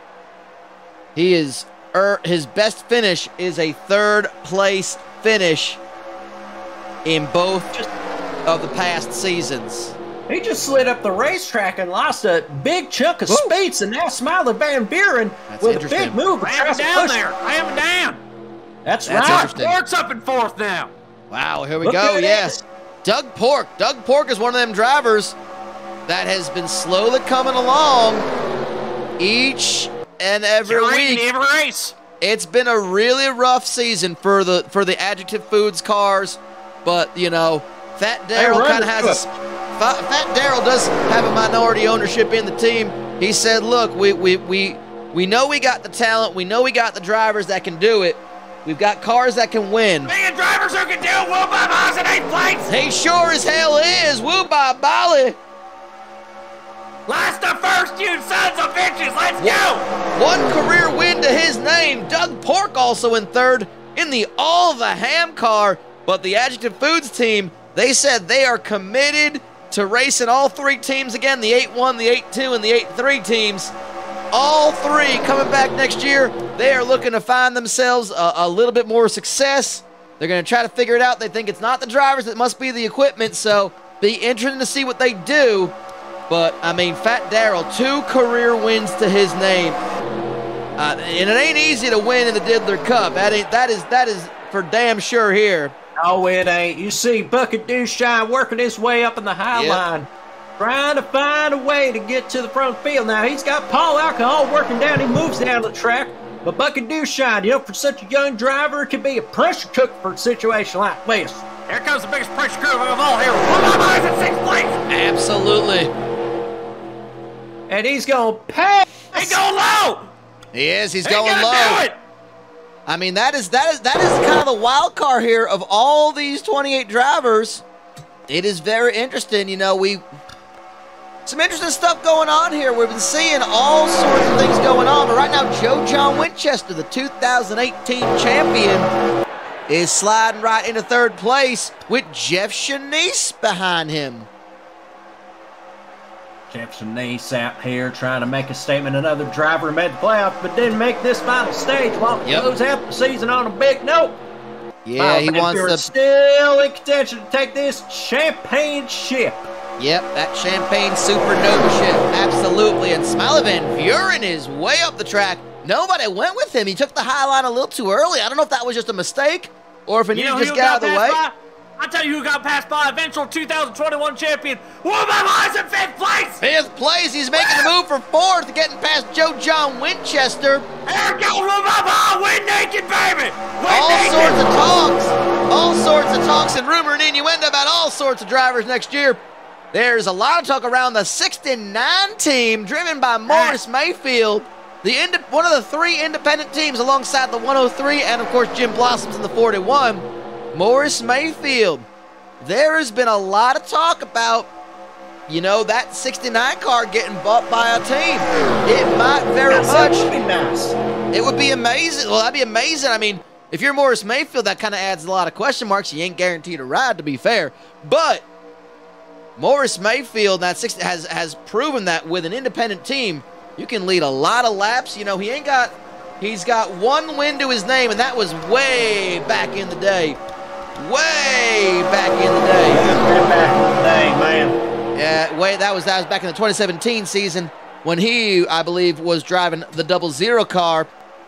He is his best finish is a 3rd place finish in both of the past seasons. He just slid up the racetrack and lost a big chunk of speeds, and now Smiley Van Buren with a big move. I am down there. I am down. That's right. Pork's up in 4th now. Wow, here we go. Yes. Doug Pork. Doug Pork is one of them drivers that has been slowly coming along each and every week. Every race. It's been a really rough season for the Adjective Foods cars, but you know, Fat Daryl kind of has Fat Daryl does have a minority ownership in the team. He said, "Look, we know we got the talent. We know we got the drivers that can do it. We've got cars that can win. Being drivers who can do it. Woo Bob Hogg's in 8th place. He sure as hell is. Woo Bob Bali. Last to first, you sons of bitches. Let's go. 1 career win to his name. Doug Pork also in 3rd in the All the Ham car. But the Adjective Foods team, they said they are committed to racing all 3 teams again, the 8-1, the 8-2, and the 8-3 teams. All 3 coming back next year. They are looking to find themselves a little bit more success. They're going to try to figure it out. They think it's not the drivers, it must be the equipment, so be interesting to see what they do. But, I mean, Fat Daryl, 2 career wins to his name. And it ain't easy to win in the Diddler Cup. That is for damn sure here. Oh, it ain't. You see Bucket Dewshine working his way up in the high line, trying to find a way to get to the front field. Now, he's got Paul Alcohol working down. He moves down the track. But Bucket Dewshine, you know, for such a young driver, it could be a pressure cooker for a situation like this. Here comes the biggest pressure cooker of all here. Eyes in 6th place. Absolutely. And he's going to pass. He's going low. He is. He's going low. Do it. I mean, that is kind of the wild card here of all these 28 drivers. It is very interesting. You know, some interesting stuff going on here. We've been seeing all sorts of things going on. But right now, Joe John Winchester, the 2018 champion, is sliding right into 3rd place with Jeff Shanice behind him. Jeff Shanice out here trying to make a statement. Another driver made the playoffs but didn't make this final stage while it close out the season on a big note. Yeah, he wants to still in contention to take this champagne ship. Yep, that Champagne Supernova ship. Absolutely. And Smiley Van Buren is way up the track. Nobody went with him. He took the high line a little too early. I don't know if that was just a mistake or if he needed to just get out of the way. I'll tell you who got passed by. Eventual 2021 champion. Woo Bob Hogg's in 5th place. 5th place. He's making the move for 4th, getting past Joe John Winchester. Here goes win naked, baby. All sorts of talks and rumor and innuendo about all sorts of drivers next year. There's a lot of talk around the 69 team driven by Morris Mayfield, one of the 3 independent teams alongside the 103 and, of course, Jim Blossoms in the 41. Morris Mayfield. There has been a lot of talk about, that 69 car getting bought by a team. It might very much. That would be nice. It would be amazing. Well, that'd be amazing. I mean, if you're Morris Mayfield, that kind of adds a lot of question marks. You ain't guaranteed a ride, to be fair. But Morris Mayfield has proven that with an independent team, you can lead a lot of laps. He's got 1 win to his name, and that was way back in the day. Way back in the day. Way back in the day, man. Yeah, that was back in the 2017 season when he, I believe, was driving the 00 car,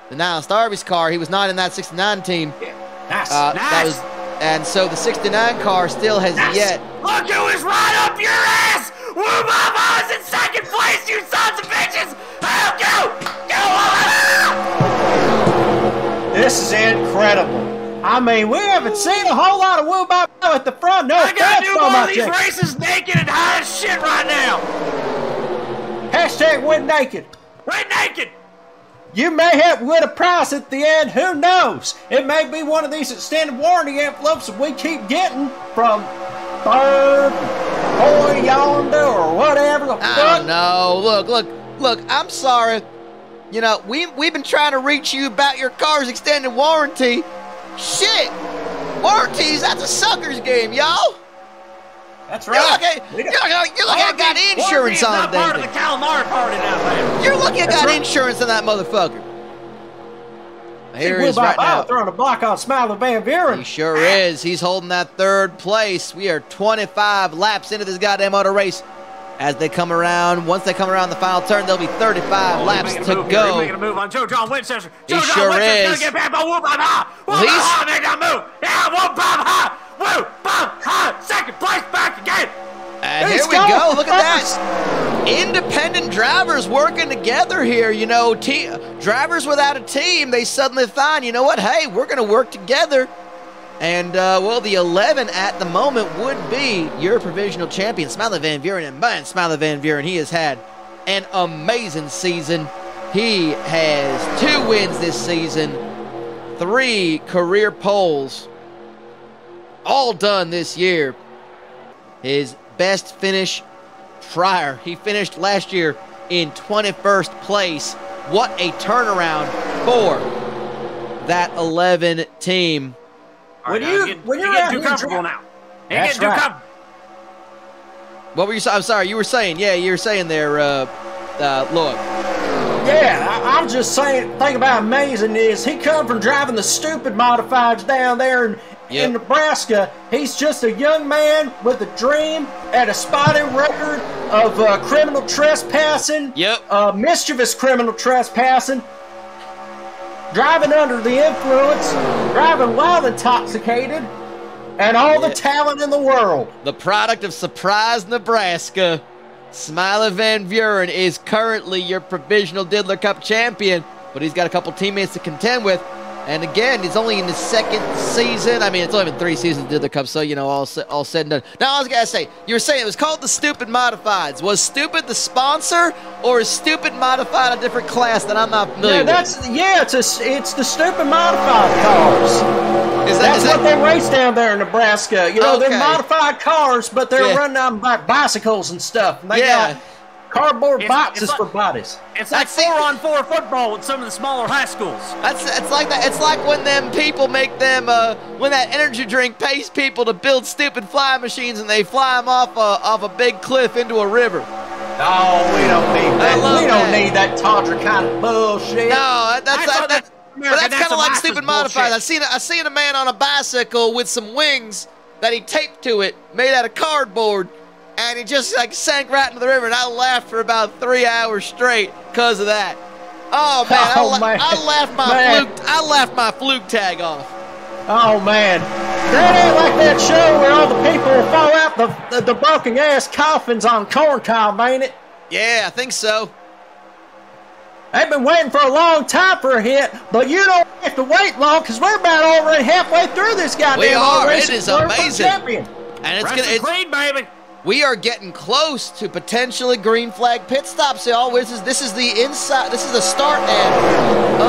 the Niall Starby's car. He was not in that 69 team. Yeah. Nice. Nice. And so the 69 car still has yet. Look who is right up your ass! Woo Mama's in second place, you sons of bitches! Go! This is incredible. I mean, we haven't seen a whole lot of woo bop at the front. No, I gotta do more of these races naked and high as shit right now. Hashtag win naked. Win naked. You may have win a prize at the end. Who knows? It may be one of these extended warranty envelopes that we keep getting from Bird, Boy Yonder, or whatever the I fuck. don't know. Look. I'm sorry. We've been trying to reach you about your car's extended warranty. Shit! Warranties, that's a sucker's game, y'all! That's right. You're lucky I got insurance on not part of the calamari party now, man. You're lucky I got insurance on that motherfucker. Here he is right now. Throwing a block on Smiley Van Buren. He sure is. He's holding that 3rd place. We are 25 laps into this goddamn auto race. As they come around, once they come around the final turn, there'll be 35 laps to go. He's making a move on Joe John Winchester. He sure is. Gonna get back by Whoop Bob High. Whoop Bob High, make that move. Yeah, Whoop Bob High. Whoop Bob High. Second place back again. And here we go. Look at that. Independent drivers working together here. Drivers without a team, they suddenly find, you know what? Hey, we're going to work together. And, the 11 at the moment would be your provisional champion, Smiley Van Buren. And man, Smiley Van Buren, he has had an amazing season. He has 2 wins this season, 3 career poles, all done this year. His best finish prior, he finished last year in 21st place. What a turnaround for that 11 team. When you're getting too comfortable now. That's right. What were you saying? I'm sorry, you were saying, there, look. Yeah, I'm just saying, thing about amazing is he come from driving the stupid modifieds down there in Nebraska. He's just a young man with a dream and a spotted record of criminal trespassing. Mischievous criminal trespassing. Driving under the influence, driving while intoxicated, and all the talent in the world. The product of Surprise, Nebraska. Smiley Van Buren is currently your provisional Diddler Cup champion, but he's got a couple teammates to contend with. And again, he's only in his 2nd season. I mean, it's only been 3 seasons of Diddler Cup, so, all said and done. Now, I was going to say, you were saying it was called the Stupid Modifieds. Was Stupid the sponsor, or is Stupid Modified a different class that I'm not familiar with? It's the Stupid Modified cars. That's what they race down there in Nebraska. They're modified cars, but they're running on bicycles and stuff. And they got cardboard boxes for bodies. It's like 4-on-4 football with some of the smaller high schools. It's like that. It's like when them people make them when that energy drink pays people to build stupid flying machines and they fly them off a big cliff into a river. No, we don't need that. We don't need that tawdry kind of bullshit. No, that's kind of like Stupid Modified. I seen a man on a bicycle with some wings that he taped to it, made out of cardboard. And he just sank right into the river, and I laughed for about 3 hours straight because of that. Oh man, I laughed my fluke tag off. Oh man, that ain't like that show where all the people fall out the broken ass coffins on corn cob, ain't it? Yeah, I think so. They've been waiting for a long time for a hit, but you don't have to wait long because we're about already halfway through this goddamn We are. race. It is amazing. Champion. And it's Rest gonna. in green, baby. We are getting close to potentially green flag pit stops, y'all. This is the inside. This is the start end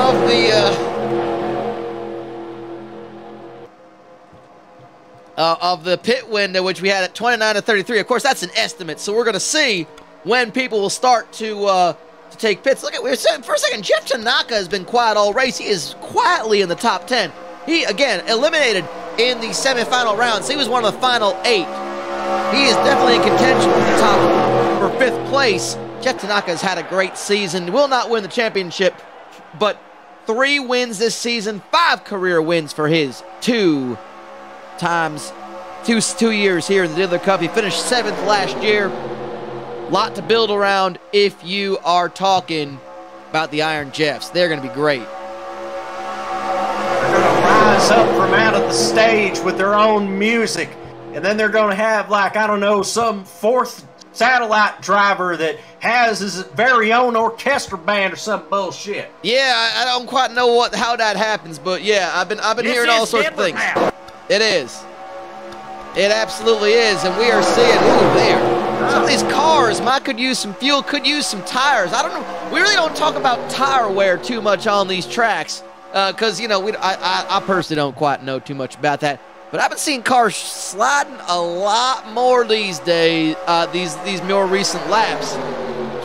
of the pit window, which we had at 29 to 33. Of course, that's an estimate, so we're going to see when people will start to take pits. Look at for a second. Jeff Tanaka has been quiet all race. He is quietly in the top 10. He again eliminated in the semifinal rounds. He was one of the final 8. He is definitely in contention for the top for 5th place. Jeff Tanaka has had a great season. Will not win the championship, but 3 wins this season, 5 career wins for his 2 years here in the Diddler Cup. He finished 7th last year. Lot to build around if you are talking about the Iron Jeffs. They're going to be great. They're going to rise up from out of the stage with their own music. And then they're going to have, like, I don't know, some 4th satellite driver that has his very own orchestra band or some bullshit. Yeah, I don't quite know how that happens, but yeah, I've been hearing all sorts of things. It is. It absolutely is, and we are seeing, some of these cars could use some fuel, could use some tires. I don't know. We really don't talk about tire wear too much on these tracks because, you know, I personally don't quite know too much about that. But I've been seeing cars sliding a lot more these days, these more recent laps.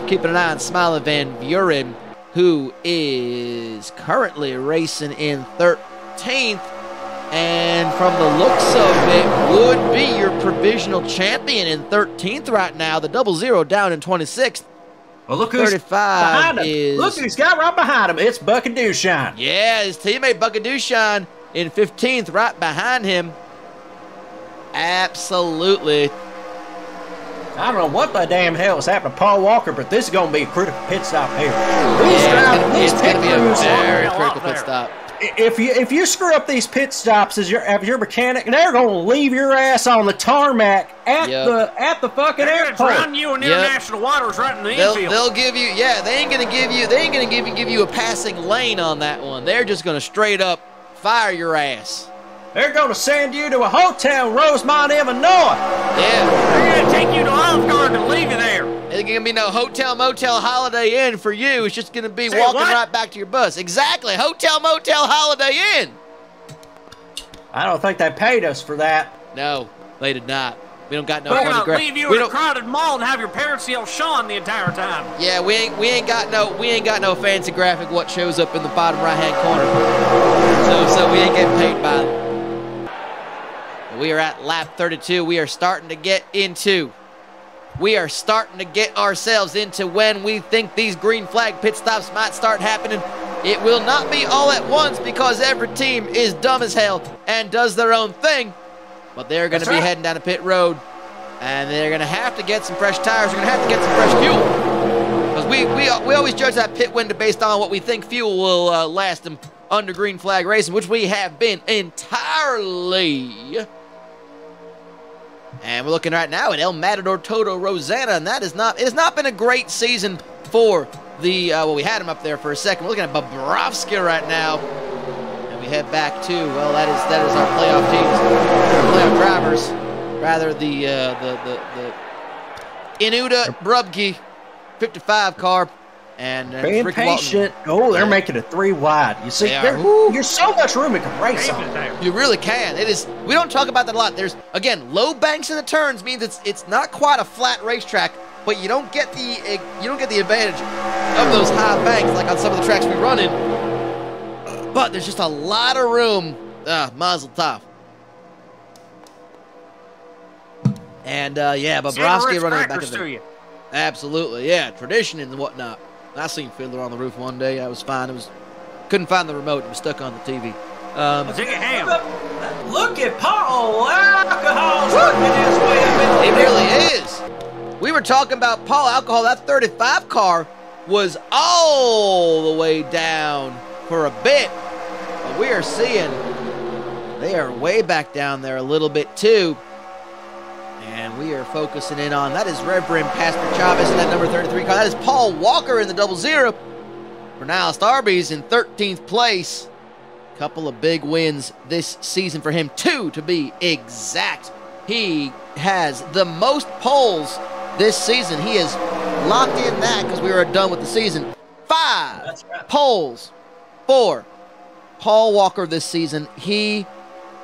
Keeping an eye on Smiley Van Buren, who is currently racing in 13th. And from the looks of it, would be your provisional champion in 13th right now. The 00 down in 26th. Well, look who's 35 behind him. is... Look who's got right behind him. It's Bucky Dushine. Yeah, his teammate Bucky Dushine in 15th, right behind him. Absolutely. I don't know what the damn hell is happening to Paul Walker, but this is going to be a critical pit stop here. Yeah, it's going to be a very critical pit stop. If you screw up these pit stops as your mechanic, they're going to leave your ass on the tarmac at the fucking airport. They're going to drown you in international waters right in the infield. They'll give you, they ain't going to give you a passing lane on that one. They're just going to straight up fire your ass. They're going to send you to a hotel in Rosemont, Illinois. Yeah. They're going to take you to Olive Garden and leave you there. There's going to be no hotel, motel, Holiday Inn for you. It's just going to be walking right back to your bus. Exactly. Hotel, motel, Holiday Inn. I don't think they paid us for that. No, they did not. We don't got no We're funny going to leave you in a crowded mall and have your parents yell Sean the entire time. Yeah, we ain't got no fancy graphic what shows up in the bottom right-hand corner. So we ain't getting paid by them. We are at lap 32. We are starting to get ourselves into when we think these green flag pit stops might start happening. It will not be all at once because every team is dumb as hell and does their own thing. But they're going to be heading down a pit road, and they're going to have to get some fresh tires. They're going to have to get some fresh fuel. Because we always judge that pit window based on what we think fuel will last them under green flag racing, which we have been entirely. And we're looking right now at El Matador Toto Rosanna, and it has not been a great season for the, we had him up there for a second. We're looking at Bobrovsky right now. And we head back to, that is our playoff teams, playoff drivers. Rather, the Inuda Brubke 55 car. And being patient. Oh, they're making it 3 wide. You see, there's so much room it can race on. You really can. It is. We don't talk about that a lot. There's, again, low banks in the turns means it's not quite a flat racetrack, but you don't get the advantage of those high banks like on some of the tracks we run in. But there's just a lot of room. Mazel tov. And Bobrovsky running back of the. Absolutely, yeah, tradition and whatnot. I seen Fiddler on the roof one day. I was fine. Couldn't find the remote. It was stuck on the TV. Take a ham. Look at Paul. Alcohol's working his way up. It really is. We were talking about Paul Alcohol. That 35 car was all the way down for a bit. But we are seeing they are way back down there a little bit too. And we are focusing in on, that is Reverend Pastor Chavez in that number 33 car. That is Paul Walker in the 00. Cornelius Darby's in 13th place. Couple of big wins this season for him, 2 to be exact. He has the most poles this season. He is locked in that because we were done with the season. 5 poles for Paul Walker this season. He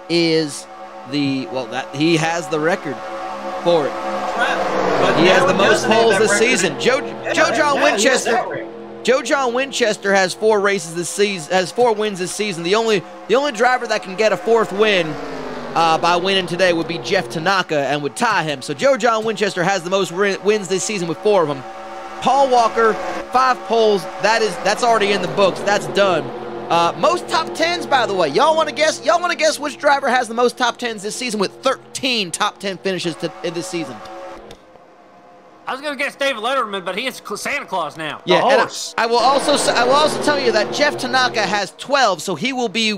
is he has the record for it. But he has the most poles this season. Joe John Winchester. Joe John Winchester has 4 races this season, has 4 wins this season. The only driver that can get a 4th win by winning today would be Jeff Tanaka and would tie him. So Joe John Winchester has the most wins this season with 4 of them. Paul Walker, 5 poles. That's already in the books. That's done. Most top 10s, by the way. Y'all want to guess? Y'all want to guess which driver has the most top 10s this season with 13 top 10 finishes in this season? I was going to guess David Letterman, but he is Santa Claus now. Yeah, and I will also tell you that Jeff Tanaka has 12, so he will be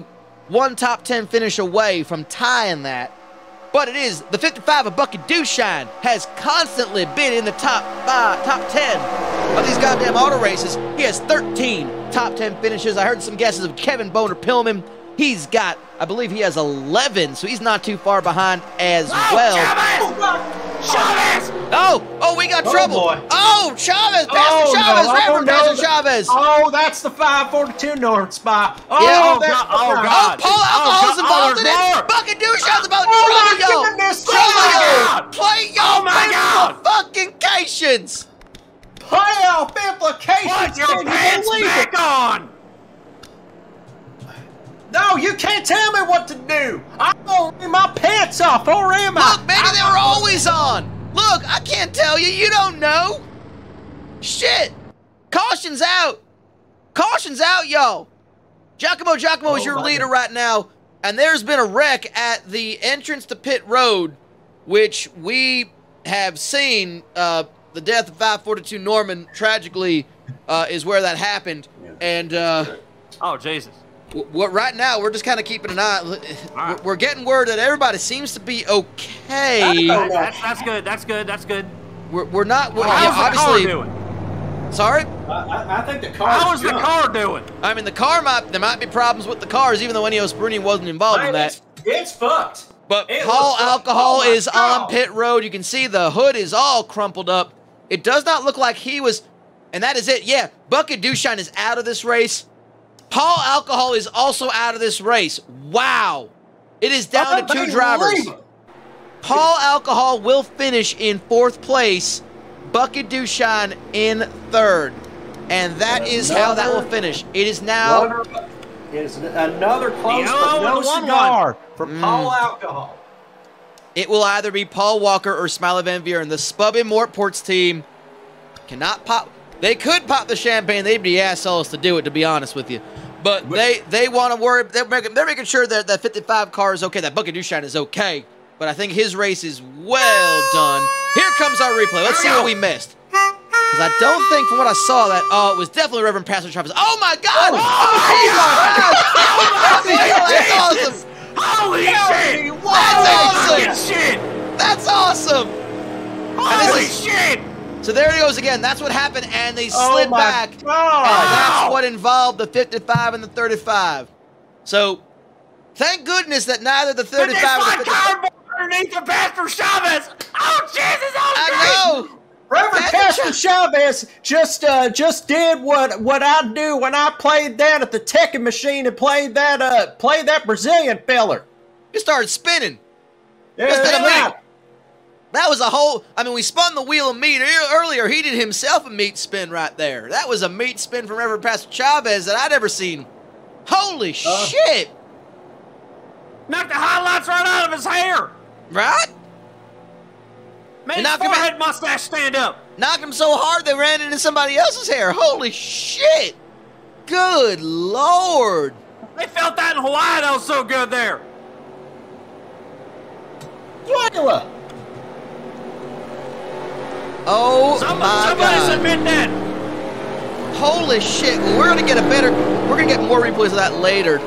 1 top 10 finish away from tying that. But it is the 55 of Bucky Dushine has constantly been in the top 10 of these goddamn auto races. He has 13 top 10 finishes. I heard some guesses of Kevin Boner Pillman. He's got, I believe he has 11, so he's not too far behind as well. Chavez! Oh, we got trouble. Boy. Oh, Chavez, Pastor Chavez, Reverend Pastor Chavez. Oh, that's the 542 north spot. Oh, Yeah. that's God. Paul Alcohol's involved in it. Bucket Dushine's about trouble, goodness. Play your implications. Playoff implications. Put your Can you pants believe back it? on! No, you can't tell me what to do. I'm gonna leave my pants off, or am I? Look, maybe they were always on. Look, I can't tell you. You don't know. Shit. Caution's out. Caution's out, y'all. Giacomo is your leader right now, and there's been a wreck at the entrance to pit road, which we have seen. The death of 542 Norman, tragically, is where that happened. And Oh, Jesus. right now, we're just kind of keeping an eye. We're getting word that everybody seems to be okay. That's good. That's good. That's good. We're not. How's the car doing? Sorry? I think the car. How is the car doing? I mean, there might be problems with the cars, even though Ennio Speroni wasn't involved in that. It's fucked. But It Paul looks like- Alcohol oh my is God. on pit road. You can see the hood is all crumpled up. It does not look like he was, and that is it. Yeah, Bucket Dushine is out of this race. Paul Alcohol is also out of this race. Wow. It is down to 2 drivers. Paul Alcohol will finish in 4th place. Bucket Dushine in 3rd. And that is how that will finish. It is now. It is another close Yo, but no the 1-1. cigar for Paul Alcohol. It will either be Paul Walker or Smiley Van Veer, and the Spub and Mortports team cannot pop. They could pop the champagne. They'd be assholes to do it, to be honest with you. But they want to worry. They're making sure that that 55 car is okay. That Bucket Dushine is okay. But I think his race is well done. Here comes our replay. Let's see what we missed. Because I don't think from what I saw that, it was definitely Reverend Pastor Chavez. Oh my God! That's awesome! Holy shit! That's awesome! Holy shit! So there he goes again. That's what happened, and they slid back. And that's what involved the 55 and the 35. So, thank goodness that neither the 35 or the 55. Cardboard underneath the Pastor Chavez! Oh, Jesus! I know! Reverend Pastor Chavez just did what I do when I played that at the Tekken machine and played that Brazilian feller. You started spinning. Yeah, Right. That was a whole. I mean, we spun the wheel of meat earlier. He did himself a meat spin right there. That was a meat spin from Reverend Pastor Chavez that I'd ever seen. Holy shit! Knocked the highlights right out of his hair! Right? Made his forehead mustache stand up. Knocked him so hard they ran into somebody else's hair. Holy shit! Good Lord! They felt that in Hawaii. That was so good there. What? Oh my Somebody God! submit that. Holy shit! Well, we're gonna get more replays of that later.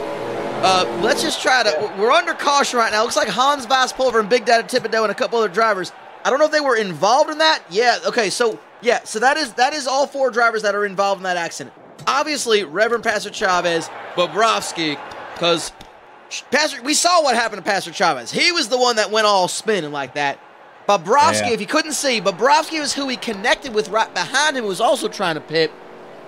Let's just try to. We're under caution right now. Looks like Hans Vaspulver and Big Daddy Thibodeau and a couple other drivers. I don't know if they were involved in that. Yeah. Okay. So that is all 4 drivers that are involved in that accident. obviously Reverend Pastor Chavez, Bobrovsky, because we saw what happened to Pastor Chavez. He was the one that went all spinning like that. Bobrovsky, if you couldn't see, Bobrovsky was who he connected with right behind him, who was also trying to pit.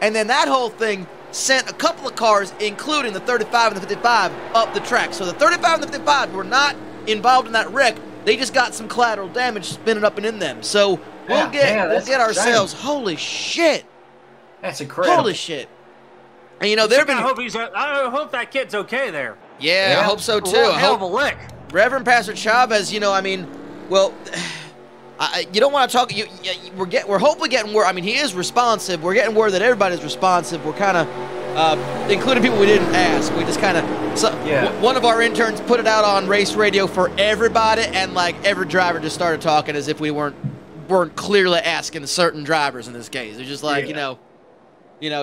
And then that whole thing sent a couple of cars, including the 35 and the 55, up the track. So the 35 and the 55 were not involved in that wreck. They just got some collateral damage spinning up and in them. So we'll get ourselves. Holy shit! That's incredible. Holy shit! And you know there have been. I hope that kid's okay there. Yeah, I hope so too. Hell of a lick. Reverend Pastor Chavez, you know, I mean, well, you don't want to talk. We're hopefully getting word. I mean, he is responsive. We're getting word that everybody's responsive. We're kind of, including people we didn't ask. We just kind of. One of our interns put it out on race radio for everybody, and like every driver just started talking as if we weren't clearly asking certain drivers in this case. They're just like, you know,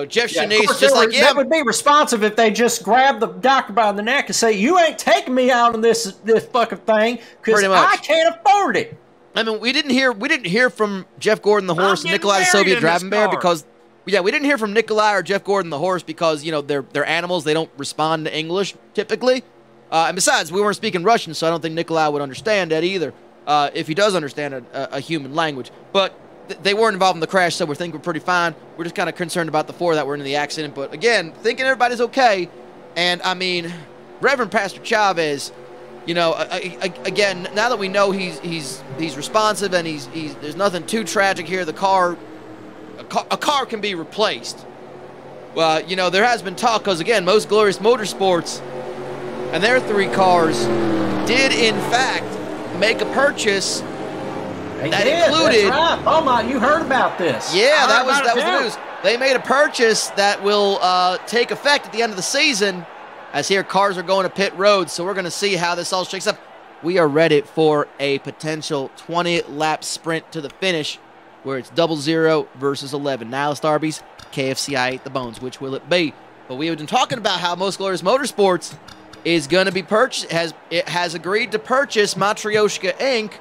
Jeff Shanice just like, that would be responsive if they just grabbed the doctor by the neck and say, "You ain't taking me out on this fucking thing because I can't afford it." I mean, we didn't hear from Jeff Gordon the horse, Nikolai the Soviet driving bear because, we didn't hear from Nikolai or Jeff Gordon the horse because, you know, they're animals. They don't respond to English typically. And besides, we weren't speaking Russian, so I don't think Nikolai would understand that either. If he does understand a human language, but they weren't involved in the crash, so we think we're pretty fine. We're just kind of concerned about the 4 that were in the accident. But again, thinking everybody's okay. And I mean, Reverend Pastor Chavez, you know, again, now that we know he's responsive and there's nothing too tragic here. A car can be replaced. Well, you know, there has been talk because again, Most Glorious Motorsports and their 3 cars did in fact make a purchase. That included. That's right. Oh my! You heard about this? Yeah, that was the news. They made a purchase that will take effect at the end of the season. As here, cars are going to pit road, so we're going to see how this all shakes up. We are ready for a potential 20-lap sprint to the finish, where it's 00 versus 11. Nihilist Arby's, KFC I Ate the Bones. Which will it be? But we have been talking about how Most Glorious Motorsports is going to be purchased. Has agreed to purchase Matryoshka Inc.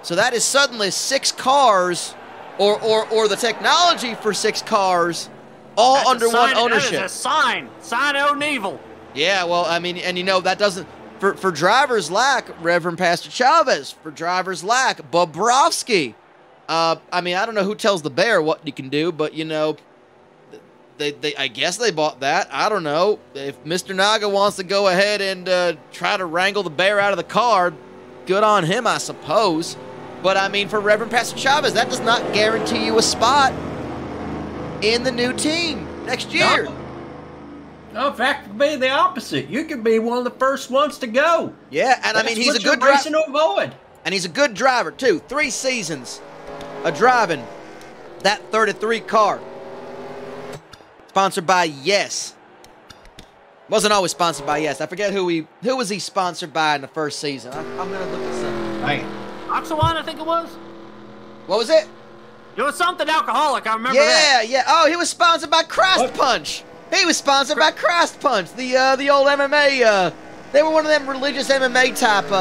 So that is suddenly 6 cars, or the technology for 6 cars, all That's under one ownership. That is a sign O'Neal. Yeah, well, I mean, and you know, that doesn't, for drivers lack Reverend Pastor Chavez, for drivers lack Bobrovsky. I mean, I don't know who tells the bear what he can do, but you know, I guess they bought that. I don't know. If Mr. Naga wants to go ahead and try to wrangle the bear out of the car, good on him, I suppose. But, I mean, for Reverend Pastor Chavez, that does not guarantee you a spot in the new team next year. No, in fact, it could be the opposite. You could be one of the first ones to go. Yeah, and I mean, he's a good driver. to avoid. And he's a good driver, too. 3 seasons of driving that 33 car. Sponsored by Yes. Wasn't always sponsored by Yes. I forget who was he sponsored by in the first season. I'm going to look this up. Man. Oxawan, I think it was. What was it? It was something alcoholic. I remember that. Yeah. Oh, he was sponsored by Christ Punch. He was sponsored by Christ Punch, the old MMA. They were one of them religious MMA type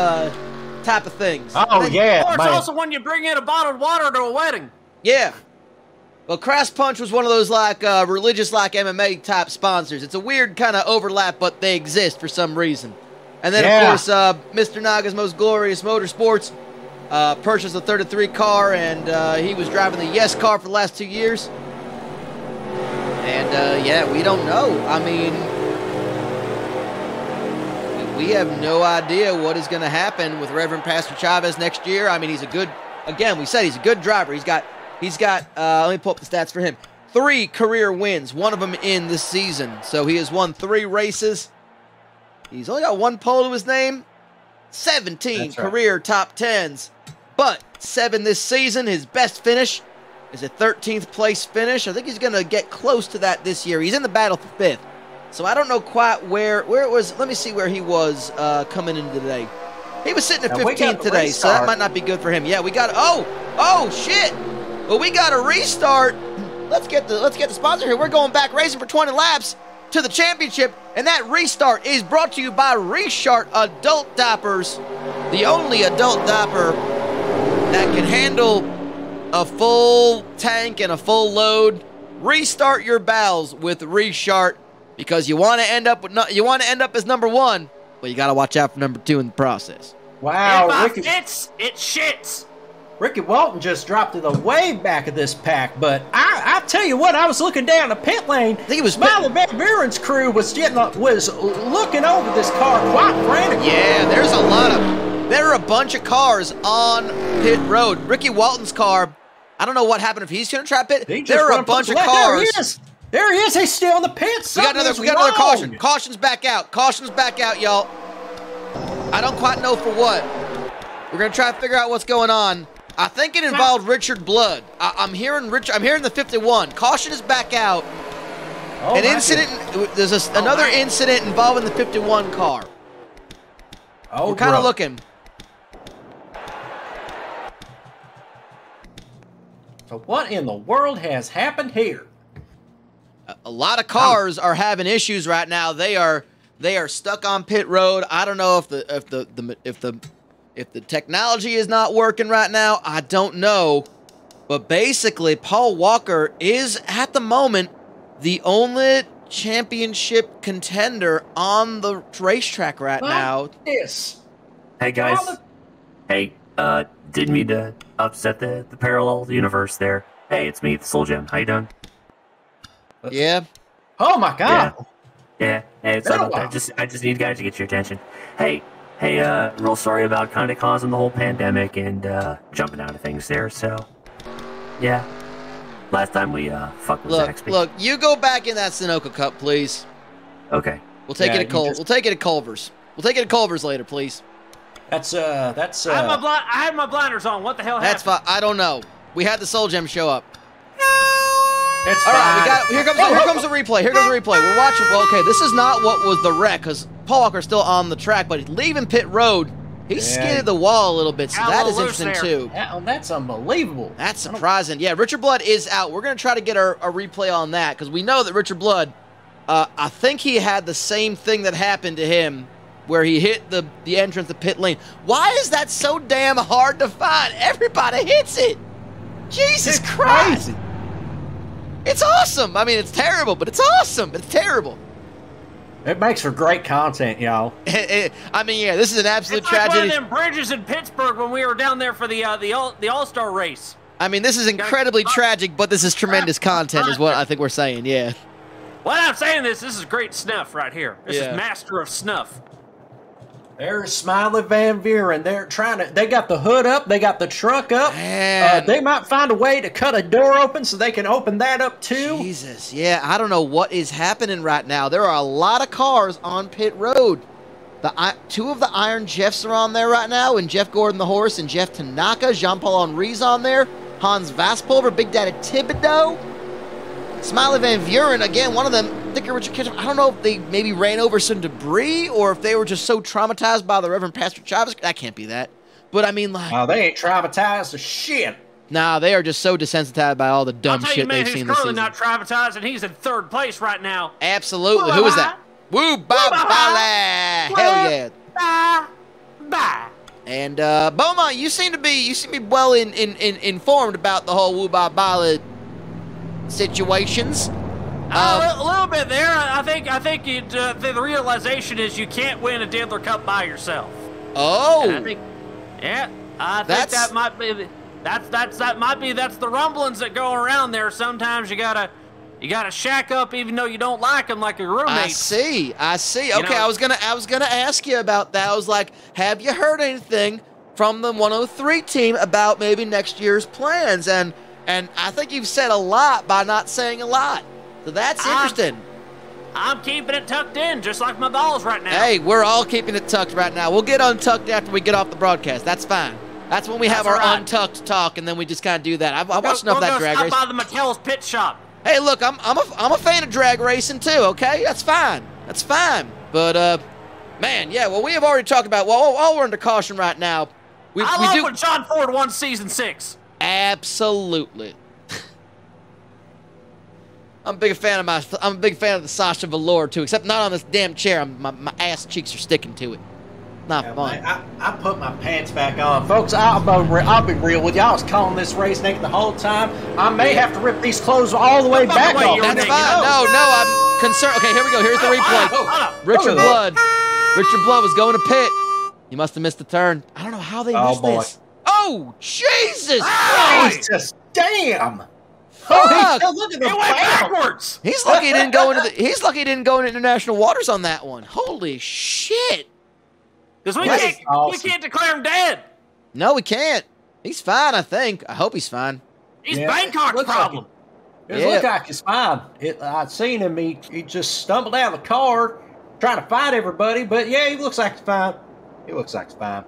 of things. Oh yeah. Or it's also when you bring in a bottled water to a wedding. Yeah. Well, Christ Punch was one of those like religious like MMA type sponsors. It's a weird kind of overlap, but they exist for some reason. And then of course, Mr. Naga's Most Glorious Motorsports. Purchased a 33 car, and he was driving the Yes car for the last 2 years. And, yeah, we don't know. I mean, we have no idea what is going to happen with Reverend Pastor Chavez next year. I mean, he's a good, again, we said he's a good driver. He's got, let me pull up the stats for him. 3 career wins, one of them in this season. So he has won 3 races. He's only got 1 pole to his name. 17 career top 10s. But 7 this season. His best finish is a 13th place finish. I think he's going to get close to that this year. He's in the battle for 5th. So I don't know quite where it was. Let me see where he was coming in today. He was sitting at 15th today, so that might not be good for him. Yeah, we got, oh shit. Well, we got a restart. Let's get the sponsor here. We're going back racing for 20 laps to the championship, and that restart is brought to you by Reshart Adult Diapers, the only adult diaper that can handle a full tank and a full load restart your battles with Reshart because you want to end up as number 1, but you got to watch out for number 2 in the process. Wow, If Ricky, it shits. Ricky Walton just dropped to the way back of this pack, but I tell you what, I was looking down the pit lane. I think it was Smiley Van Buren's crew was looking over this car quite frantically. Yeah, there are a bunch of cars on pit road. Ricky Walton's car, I don't know what happened if he's going to try pit. There are a bunch of cars. There he is. He's still in the pits. We got another caution. Caution's back out. Caution's back out, y'all. I don't quite know for what. We're going to try to figure out what's going on. I think it involved Richard Blood. I'm hearing the 51. Caution is back out. Oh, There's another incident involving the 51 car. Oh, we're kind of looking. So what in the world has happened here? A lot of cars are having issues right now. They are stuck on pit road. I don't know if the technology is not working right now. I don't know. But basically, Paul Walker is at the moment the only championship contender on the racetrack right now. Yes. Hey guys. Hey, didn't mean to upset the parallel universe there. Hey, it's me, the Soul Gem. How you doing? Yeah. Oh my God. Yeah. Hey, it's about that. I just need guys to get your attention. Hey, real sorry about kind of causing the whole pandemic and jumping out of things there. So, yeah. Last time we fucked with Zaxby. Look, you go back in that Sunoco Cup, please. Okay. We'll take it at We'll take it at Culver's. We'll take it at Culver's later, please. That's I have my blinders on. What the hell happened? That's fine. I don't know. We had the Soul Gem show up. It's All fine. right, here comes the replay. Here goes the replay. We're watching. Well, okay, this is not what was the wreck because Paul Walker's still on the track, but he's leaving pit road. He skidded the wall a little bit, so that is interesting too. That's unbelievable. That's surprising. Yeah, Richard Blood is out. We're going to try to get a replay on that because we know that Richard Blood, I think he had the same thing that happened to him where he hit the entrance to pit lane. Why is that so damn hard to find? Everybody hits it. Jesus Christ. Crazy. It's awesome. I mean, it's terrible, but it's awesome. It's terrible. It makes for great content, y'all. I mean, yeah, this is an absolute tragedy. It's like one of them bridges in Pittsburgh when we were down there for the All-Star race. I mean, this is incredibly tragic, but this is tremendous content is what I think we're saying, yeah. What I'm saying this is great snuff right here. This is master of snuff. There's Smiley Van Buren. They got the hood up. They got the trunk up. They might find a way to cut a door open so they can open that up too. Jesus, yeah. I don't know what is happening right now. There are a lot of cars on pit road. Two of the Iron Jeffs are on there right now, and Jeff Gordon the Horse and Jeff Tanaka. Jean-Paul Henry's on there. Hans Vaspulver, Big Daddy Thibodeau. Smiley Van Buren, again, one of them, Thicker Richard Ketchum. I don't know if they maybe ran over some debris or if they were just so traumatized by the Reverend Pastor Chavez. That can't be that. But I mean, like... Oh, they ain't traumatized to shit. Nah, they are just so desensitized by all the dumb shit they've seen this season. Not traumatized, and he's in third place right now. Absolutely. Who is that? Woo Ba Hell yeah. Bye. And Beaumont, you seem to be well informed about the whole Woo Ba situations. A little bit there. I think the realization is you can't win a Diddler Cup by yourself. Oh. And I think that might be that's the rumblings that go around there. Sometimes you gotta shack up even though you don't like them, like your roommates. I see. Okay, I was gonna ask you about that. I was like, have you heard anything from the 103 team about maybe next year's plans? And I think you've said a lot by not saying a lot. So that's interesting. I'm keeping it tucked in, just like my balls right now. Hey, we're all keeping it tucked right now. We'll get untucked after we get off the broadcast. That's fine. That's when we have our untucked talk, and then we just kind of do that. I've watched enough of that drag race. By the Mattel's pit shop. Hey, look, I'm a fan of drag racing too. Okay, that's fine. That's fine. But man, yeah. Well, we have already talked about. Well, all we're under caution right now. I love when John Ford won season 6. Absolutely. I'm a big fan of the Sasha Velour too, except not on this damn chair. My ass cheeks are sticking to it. Not Yeah, fun. man, I put my pants back on. Folks, I'll be real with you. I was calling this race naked the whole time. I may have to rip these clothes all the way back way, off. you're That's naked. fine. No, I'm concerned. Okay, here we go. Here's the replay. Richard Blood. Richard Blood was going to pit. He must have missed the turn. I don't know how they missed this. Oh, Jesus Christ! Jesus, damn! Fuck! Look at the It went backwards. He's lucky he didn't go into he's lucky he didn't go into international waters on that one. Holy shit! Because we This is can't, awesome. we can't declare him dead. No, we can't. He's fine, I think. I hope he's fine. He's Yeah, Bangkok's looks like problem. It Yeah. looked like he's fine. I'd seen him. He just stumbled out of the car trying to fight everybody. But yeah, he looks like he's fine. He looks like he's fine.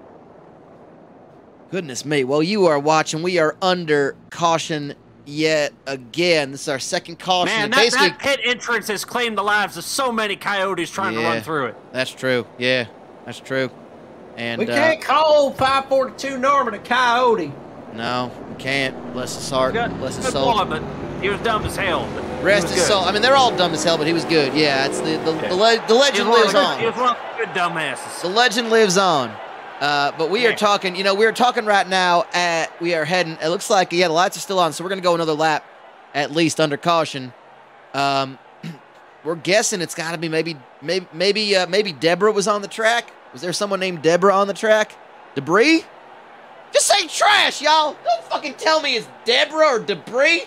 Goodness me. Well, you are watching. We are under caution yet again. This is our second caution. Man, And that pit entrance has claimed the lives of so many coyotes trying to Yeah. run through it. That's true. Yeah, that's true. And We can't call 542 Norman a coyote. no, we can't. Bless his heart. Bless his Good soul. boy, but he was dumb as hell. But he Rest was his good. soul. I mean, they're all dumb as hell, but he was good. Yeah, it's the legend lives He on. was one of the good dumbasses. The legend lives on. But we are talking, we're talking right now we are heading, it looks like, the lights are still on, so we're going to go another lap, at least under caution. We're guessing it's got to be maybe Deborah was on the track. Was there someone named Deborah on the track? Debris? Just say trash, y'all. Don't fucking tell me it's Deborah or Debris.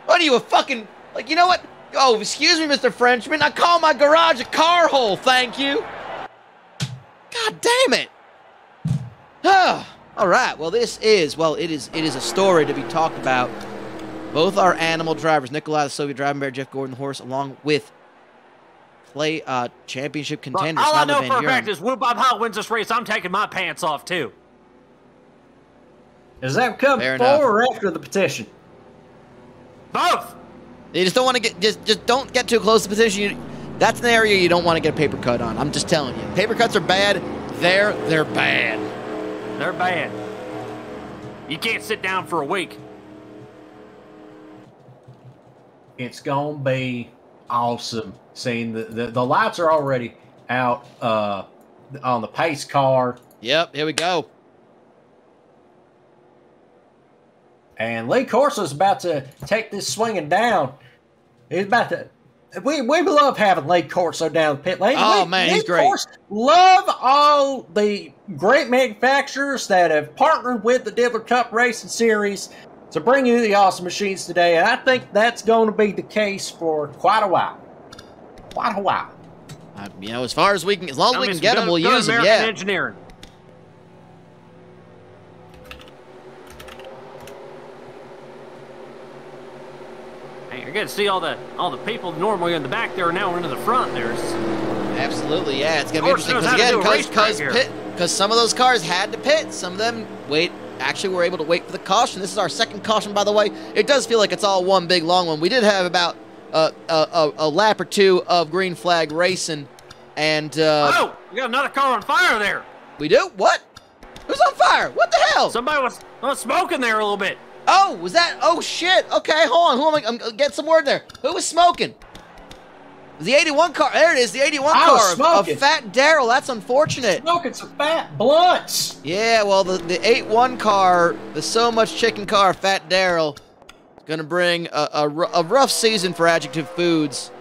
What are you, a fucking, you know what? Oh, excuse me, Mr. Frenchman. I call my garage a car hole, thank you. God damn it. All right. Well, it is a story to be talked about. Both our animal drivers, Nikolai the Soviet driving bear, Jeff Gordon the horse, along with championship contenders. All I know Tyler for a Van fact Buren. is Woo Bob Howell wins this race. I'm taking my pants off too. Does that come Fair before enough. or after the petition? Both. You just don't want to get just don't get too close to the petition. That's an area you don't want to get a paper cut on. I'm just telling you. Paper cuts are bad. They're bad. They're bad. You can't sit down for a week. It's gonna be awesome. Seeing the lights are already out on the pace car, Yep. Here we go. and Lee Corso's about to take this swinging down. He's about to. We love having Lee Corso down the pit lane. Oh, man, he's great. Corso, love all the great manufacturers that have partnered with the Diddler Cup Racing Series to bring you the awesome machines today, and I think that's going to be the case for quite a while. Quite a while. As far as we can, as long as we can get them, we'll use them. American Yeah. Engineering. Hey, you're gonna see all the people normally in the back there, now into the front. There's Absolutely, yeah. It's gonna be Scorch interesting knows how to do a because racetrack some of those cars had to pit. Some of them actually were able to wait for the caution. This is our second caution, by the way. It does feel like it's all one big long one. We did have about a lap or two of green flag racing, and oh, we got another car on fire there. we do what? Who's on fire? What the hell? Somebody was smoking there a little bit. Oh, was that? Oh shit! Okay, hold on. Who am I? I'm getting some word there. Who was smoking? The 81 car. There it is. The 81 I was car smoking. of Fat Daryl. That's unfortunate. Smoking some fat blunts. Yeah, well, the 81 car, the so much chicken car, Fat Daryl, is gonna bring a rough season for Adjective Foods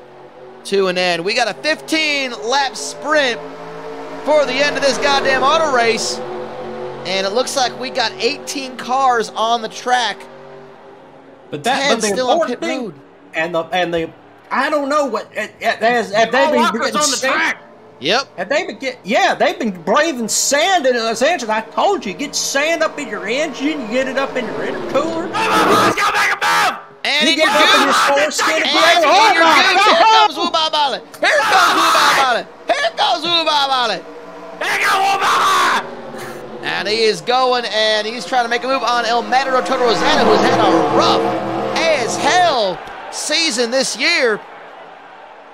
to an end. We got a 15-lap sprint for the end of this goddamn auto race, and it looks like we got 18 cars on the track. But 10 the still on important pit thing, road. and the I don't know what have they All been Walker's getting on the sand- track. Yep. Have they been they've been braving sand into those engines. I told you, get sand up in your engine, you get it up in your intercooler. Let's go back above. And You in your get up in your goose. foreskin And and in your oh goose. Here my comes Woo Bob Ollie. Here comes Woo Bob Ollie. Here comes Woo Bob Ollie. There you go, Obama. And he is going, and he's trying to make a move on El Matador Toto Rosana, who's had a rough as hell season this year.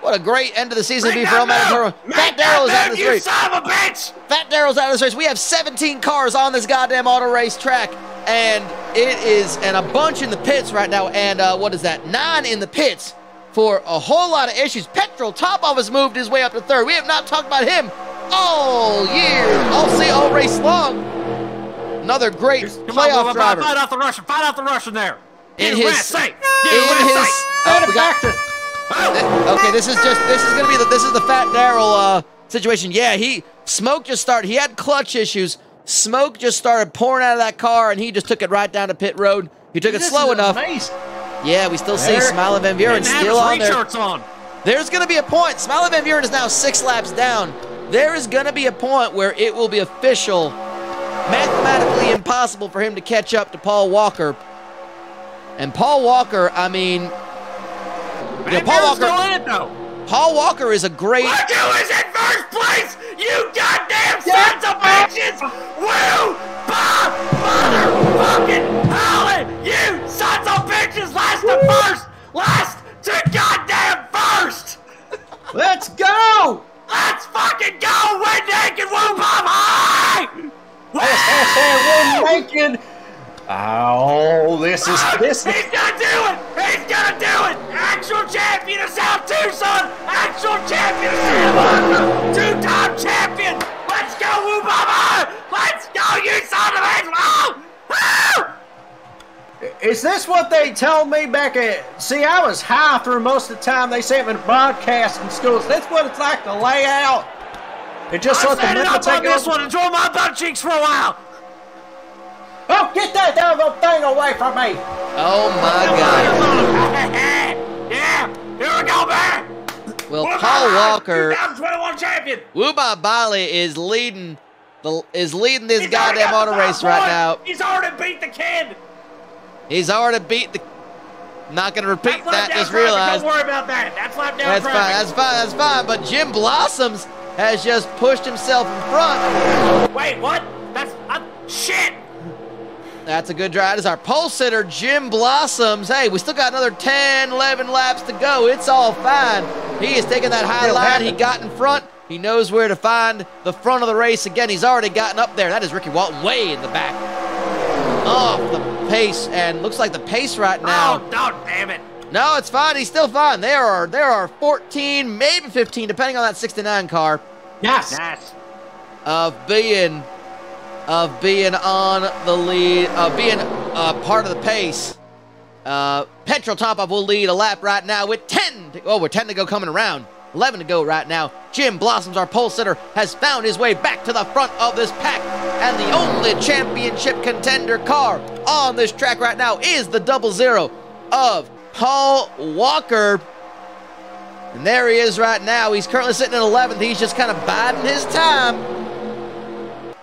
What a great end of the season to be for El Matador. Fat Daryl's out of this You race. son of a bitch. Fat Daryl's out of this race. We have 17 cars on this goddamn auto race track, and it is, and a bunch in the pits right now, and what is that? 9 in the pits for a whole lot of issues. Petrol Topov has moved his way up to third. We have not talked about him all year, all race long. Another great playoff driver. Fight off the Russian there. In Get his, safe. Okay, this is gonna be the Fat Daryl situation. Yeah, Smoke just started. He had clutch issues. Smoke just started pouring out of that car, and he just took it right down to pit road. He took it slow enough. Amazing. Yeah, we still see Smiley Van Buren still on there. There's going to be a point. Smiley Van Buren is now 6 laps down. There is going to be a point where it will be official, mathematically impossible for him to catch up to Paul Walker. And Paul Walker, I mean, Paul Walker is a great. Look who is in first place! You goddamn sons of bitches! Woo! Motherfucking Holly! You sons of bitches! Last to first! Last to goddamn first! Let's go! Let's fucking go! We're naked! Woo! Pop high! We're naked! Oh, this is. He's gonna do it! He's gonna do it! Actual champion of South Tucson! Actual champion of Santa! Two-time champion! Let's go, Woo Baba! Let's go, you son of a bitch! Is this what they told me back at? See, I was high through most of the time. They sent me to broadcasting schools. That's what it's like to lay out. It just let the mental take on this one. Enjoy my butt cheeks for a while. Oh, get that doggone thing away from me! Oh my God! Yeah, here we go, man. Well, Paul Walker, 2021 champion. Wuba Bali is leading this goddamn auto race right now. He's already beat the kid. He's already beat the. Not gonna repeat that. Just realized. Don't worry about that. That's lap down traffic. That's fine. But Jim Blossoms has just pushed himself in front. Wait, what? That's shit. That's a good drive. It's our pole sitter, Jim Blossoms. Hey, we still got another 10, 11 laps to go. It's all fine. He is taking that high line. He got in front. He knows where to find the front of the race again. He's already gotten up there. That is Ricky Walton way in the back. Off the pace, and looks like the pace right now. Oh, damn it. No, it's fine. He's still fine. There are 14, maybe 15, depending on that 69 car. Yes. Of being on the lead, being part of the pace. Petrol Topov will lead a lap right now with 10 to go coming around. 11 to go right now. Jim Blossoms, our pole sitter, has found his way back to the front of this pack. And the only championship contender car on this track right now is the 00 of Paul Walker. And there he is right now. He's currently sitting in 11th. He's just kind of biding his time.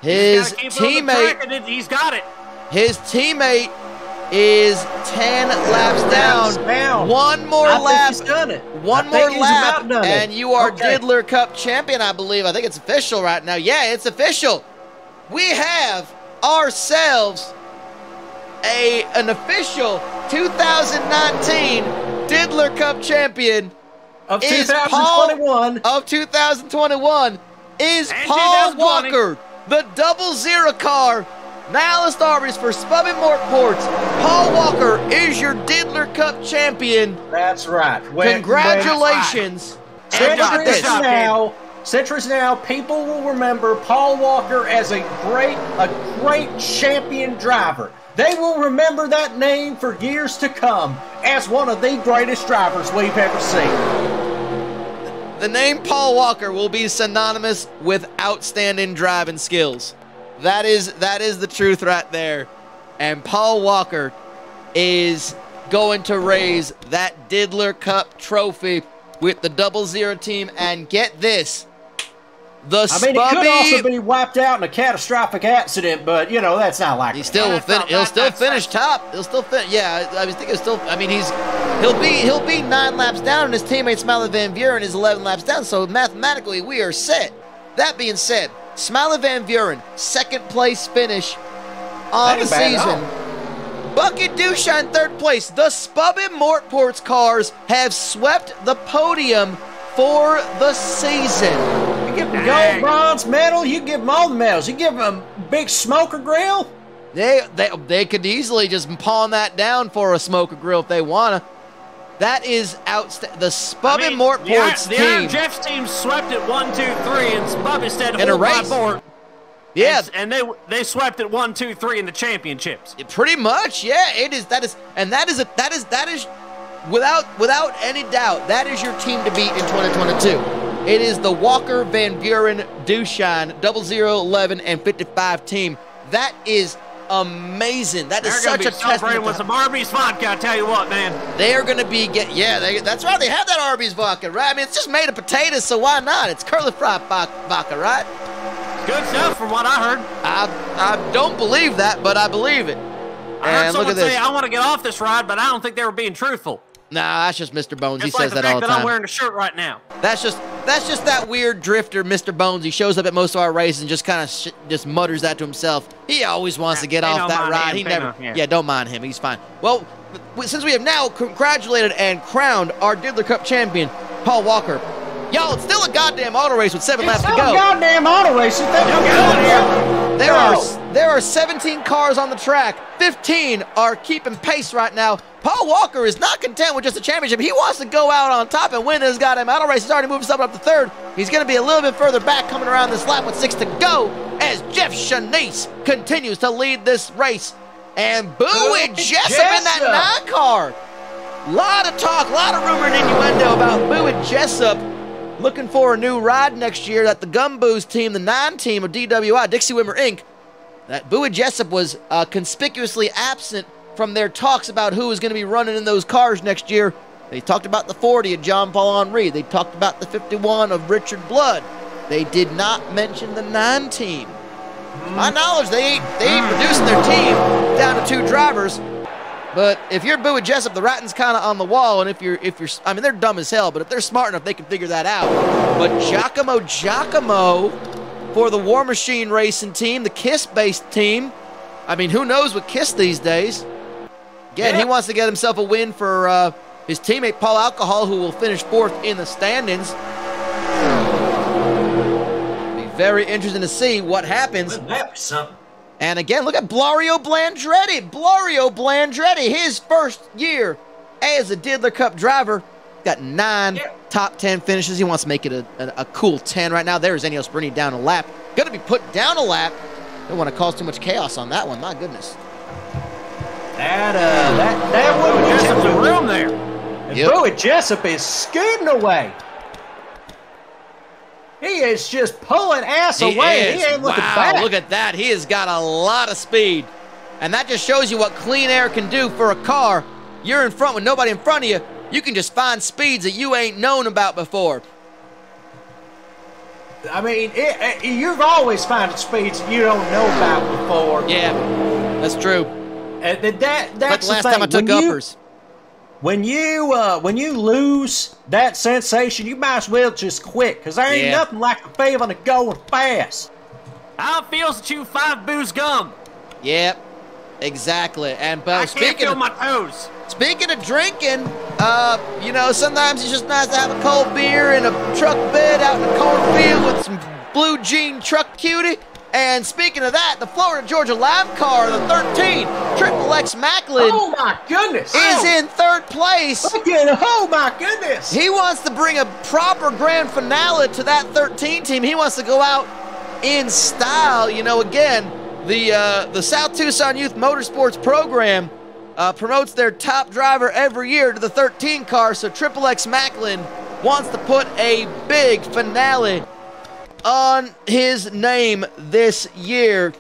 His teammate, he's got it. His teammate is 10 laps down. One more lap. One more lap, and you are Diddler Cup champion, I believe. I think it's official right now. Yeah, it's official. We have ourselves an official 2019 Diddler Cup champion of 2021. Of 2021 is Paul Walker. The 00 car, Nihilist Arby's for Spubby Mortports. Paul Walker is your Diddler Cup champion. That's right. Congratulations. And look at this. Centuries now, people will remember Paul Walker as a great champion driver. They will remember that name for years to come as one of the greatest drivers we've ever seen. The name Paul Walker will be synonymous with outstanding driving skills. That is the truth right there. And Paul Walker is going to raise that Diddler Cup trophy with the 00 team. And get this. He could also be wiped out in a catastrophic accident, but you know that's not likely. He'll still finish top. He'll still finish. Yeah, I was thinking he'll be 9 laps down, and his teammate Smiley Van Buren is 11 laps down. So mathematically, we are set. That being said, Smiley Van Buren, 2nd place finish on the season. Bucket Douchine, 3rd place. The Spubby Mortports cars have swept the podium for the season. You give them gold, bronze, medal. You give them all the medals. You give them a big smoker grill. They could easily just pawn that down for a smoker grill if they wanna. That is outstanding. The Spub and Mortport's the team. Iron Jeff's team swept it 1, 2, 3, and Spub instead In a hold by race. board. Yeah. And they swept it 1, 2, 3 in the championships. Pretty much, yeah. It is. That is without any doubt. That is your team to beat in 2022. It is the Walker, Van Buren, Duchan, 0011, and 55 team. That is amazing. That is such a testament. With some Arby's vodka, I tell you what, man. They are going to be that's right. They have that Arby's vodka, right? I mean, it's just made of potatoes, so why not? It's curly fried vodka, right? Good stuff, from what I heard. I don't believe that, but I believe it. I heard And look someone at this. say, I want to get off this ride, but I don't think they were being truthful. Nah, that's just Mr. Bones. Just He like says that all the that I'm time. wearing a shirt right now. That's just that weird drifter, Mr. Bones. He shows up at most of our races and just kind of just mutters that to himself. He always wants to get off that ride. He never. Yeah, don't mind him. He's fine. Well, since we have now congratulated and crowned our Diddler Cup champion, Paul Walker. Y'all, it's still a goddamn auto race with 7 laps to go. It's still a goddamn auto race. There are 17 cars on the track. 15 are keeping pace right now. Paul Walker is not content with just a championship. He wants to go out on top and win this goddamn auto race. He's already moved himself up to third. He's going to be a little bit further back coming around this lap with 6 to go as Jeff Shanice continues to lead this race. And Bowie Jessup in that 9 car. Lot of talk, lot of rumor and innuendo about Bowie Jessup looking for a new ride next year that the Gumboos team, the 9 team of DWI, Dixie Wimmer Inc., that Bowie Jessup was conspicuously absent from their talks about who was going to be running in those cars next year. They talked about the 40 of John Paul Henry. They talked about the 51 of Richard Blood. They did not mention the 9 team. To my knowledge, they ain't reducing their team down to 2 drivers. But if you're Bowie Jessup, the writing's kind of on the wall, and if you're, I mean, they're dumb as hell, but if they're smart enough, they can figure that out. But Giacomo for the War Machine Racing team, the KISS-based team. I mean, who knows with KISS these days? Again, he wants to get himself a win for his teammate Paul Alcohol, who will finish 4th in the standings. Be very interesting to see what happens. Wouldn't that be something? And again, look at Blario Blandretti, his first year as a Diddler Cup driver. Got 9 top 10 finishes. He wants to make it a cool 10 right now. There's Enios Bernie down a lap. Going to be put down a lap. Don't want to cause too much chaos on that one. My goodness. That wouldn't be some room there. And Bowie Jessup is scooting away. He is just pulling ass away. He ain't looking back. Look at that. He has got a lot of speed. And that just shows you what clean air can do for a car. You're in front with nobody in front of you. You can just find speeds that you ain't known about before. I mean, you've always found speeds you don't know about before. Yeah, that's true. That's like the last time I took uppers. When you lose that sensation, you might as well just quit, because there ain't nothing like the feeling of going fast. How it feels to chew 5 booze gum. Yep, exactly. And I can't feel my toes. Speaking of drinking, you know, sometimes it's just nice to have a cold beer in a truck bed out in the cornfield with some blue jean truck cutie. And speaking of that, the Florida Georgia Lime car, the 13, Triple X Macklin. Oh my goodness! Is in 3rd place. Oh my goodness! He wants to bring a proper grand finale to that 13 team. He wants to go out in style. You know, again, the South Tucson Youth Motorsports program promotes their top driver every year to the 13 car. So Triple X Macklin wants to put a big finale on his name this year.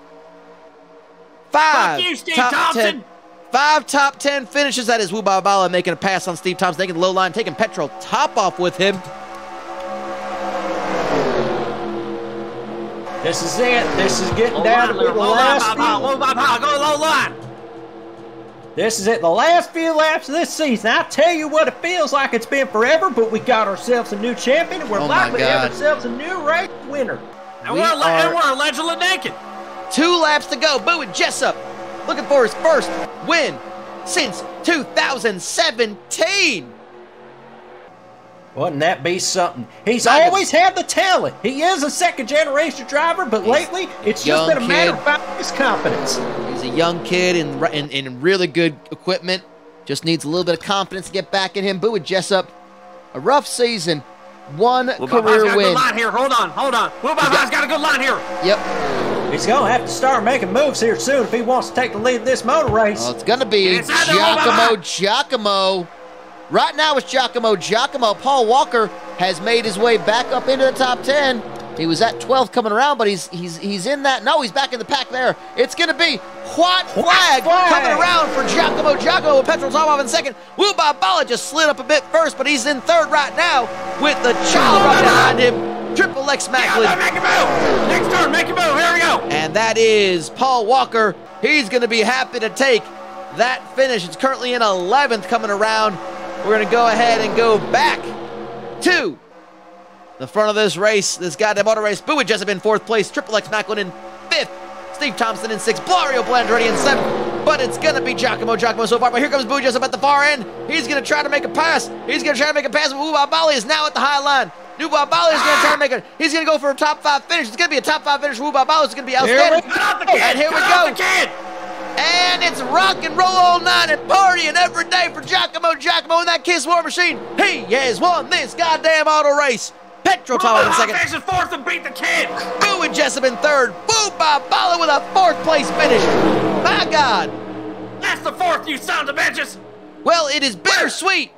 5 Fuck you, Steve top Thompson. 10, 5 top 10 finishes. That is Wubabala making a pass on Steve Thompson, taking the low line, taking Petrol top off with him. This is it. This is getting down to the last few. Go low line. This is it. The last few laps of this season. I tell you what, it feels like it's been forever, but we got ourselves a new champion, and we're likely to have ourselves a new race winner. And we're allegedly naked. 2 laps to go. Bowie Jessup looking for his first win since 2017. Wouldn't that be something? He's always had the talent. He is a 2nd-generation driver, but lately it's just been a matter of his confidence. He's a young kid in really good equipment. Just needs a little bit of confidence to get back in him. Bowie Jessup, a rough season. One career got a win. good line here. Hold on. Woo-Bah-Bah's got a good line here. Yep. He's going to have to start making moves here soon if he wants to take the lead in this motor race. Well, it's going to be Giacomo. Right now it's Giacomo. Paul Walker has made his way back up into the top 10. He was at 12th coming around, but he's in that. No, he's back in the pack there. It's going to be White Flag coming around for Giacomo with Petrol top off in second. Woo-Bah-Bah just slid up a bit first, but he's in third right now with the child right behind him. Triple X Macklin. Yeah, make a move. Next turn, make a move. Here we go. And that is Paul Walker. He's going to be happy to take that finish. It's currently in 11th coming around. We're going to go ahead and go back to the front of this race, this goddamn auto race. Bowie Jessup in 4th place. Triple X Macklin in 5th. Steve Thompson in 6th. Blario Blandretti in 7th. But it's going to be Giacomo so far. But here comes Bowie Jessup at the far end. He's going to try to make a pass. But Woo-Bah-Bah is now at the high line. Woo-Bah-Bah is going to try to make it. He's going to go for a top 5 finish. It's going to be a top 5 finish. Woo-Bah-Bah is going to be outstanding. And here we go. And it's rock and roll all night and partying every day for Giacomo and that Kiss War Machine. He has won this goddamn auto race. Petro top in second. Finishes 4th and beat the kid. Bowie Jessup in 3rd. Woo-Bah-Bah with a 4th place finish. My God. That's the 4th, you sons of bitches. Well, it is bittersweet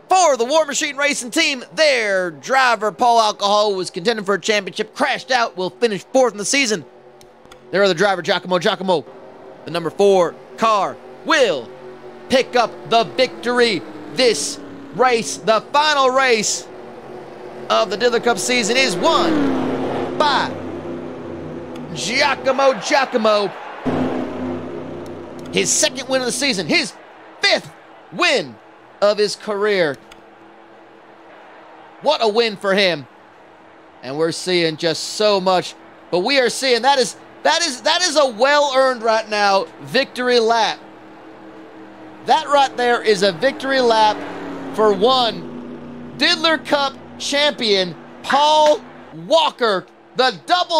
for the War Machine Racing team. Their driver, Paul Alcohol, was contending for a championship, crashed out, will finish 4th in the season. Their other driver, Giacomo, the number 4 car, will pick up the victory. This race, the final race of the Diddler Cup season, is won by Giacomo. His 2nd win of the season, his 5th win of his career. What a win for him. And we're seeing just so much, but we are seeing that is a well-earned right now victory lap. That right there is a victory lap for one Diddler Cup champion, Paul Walker, the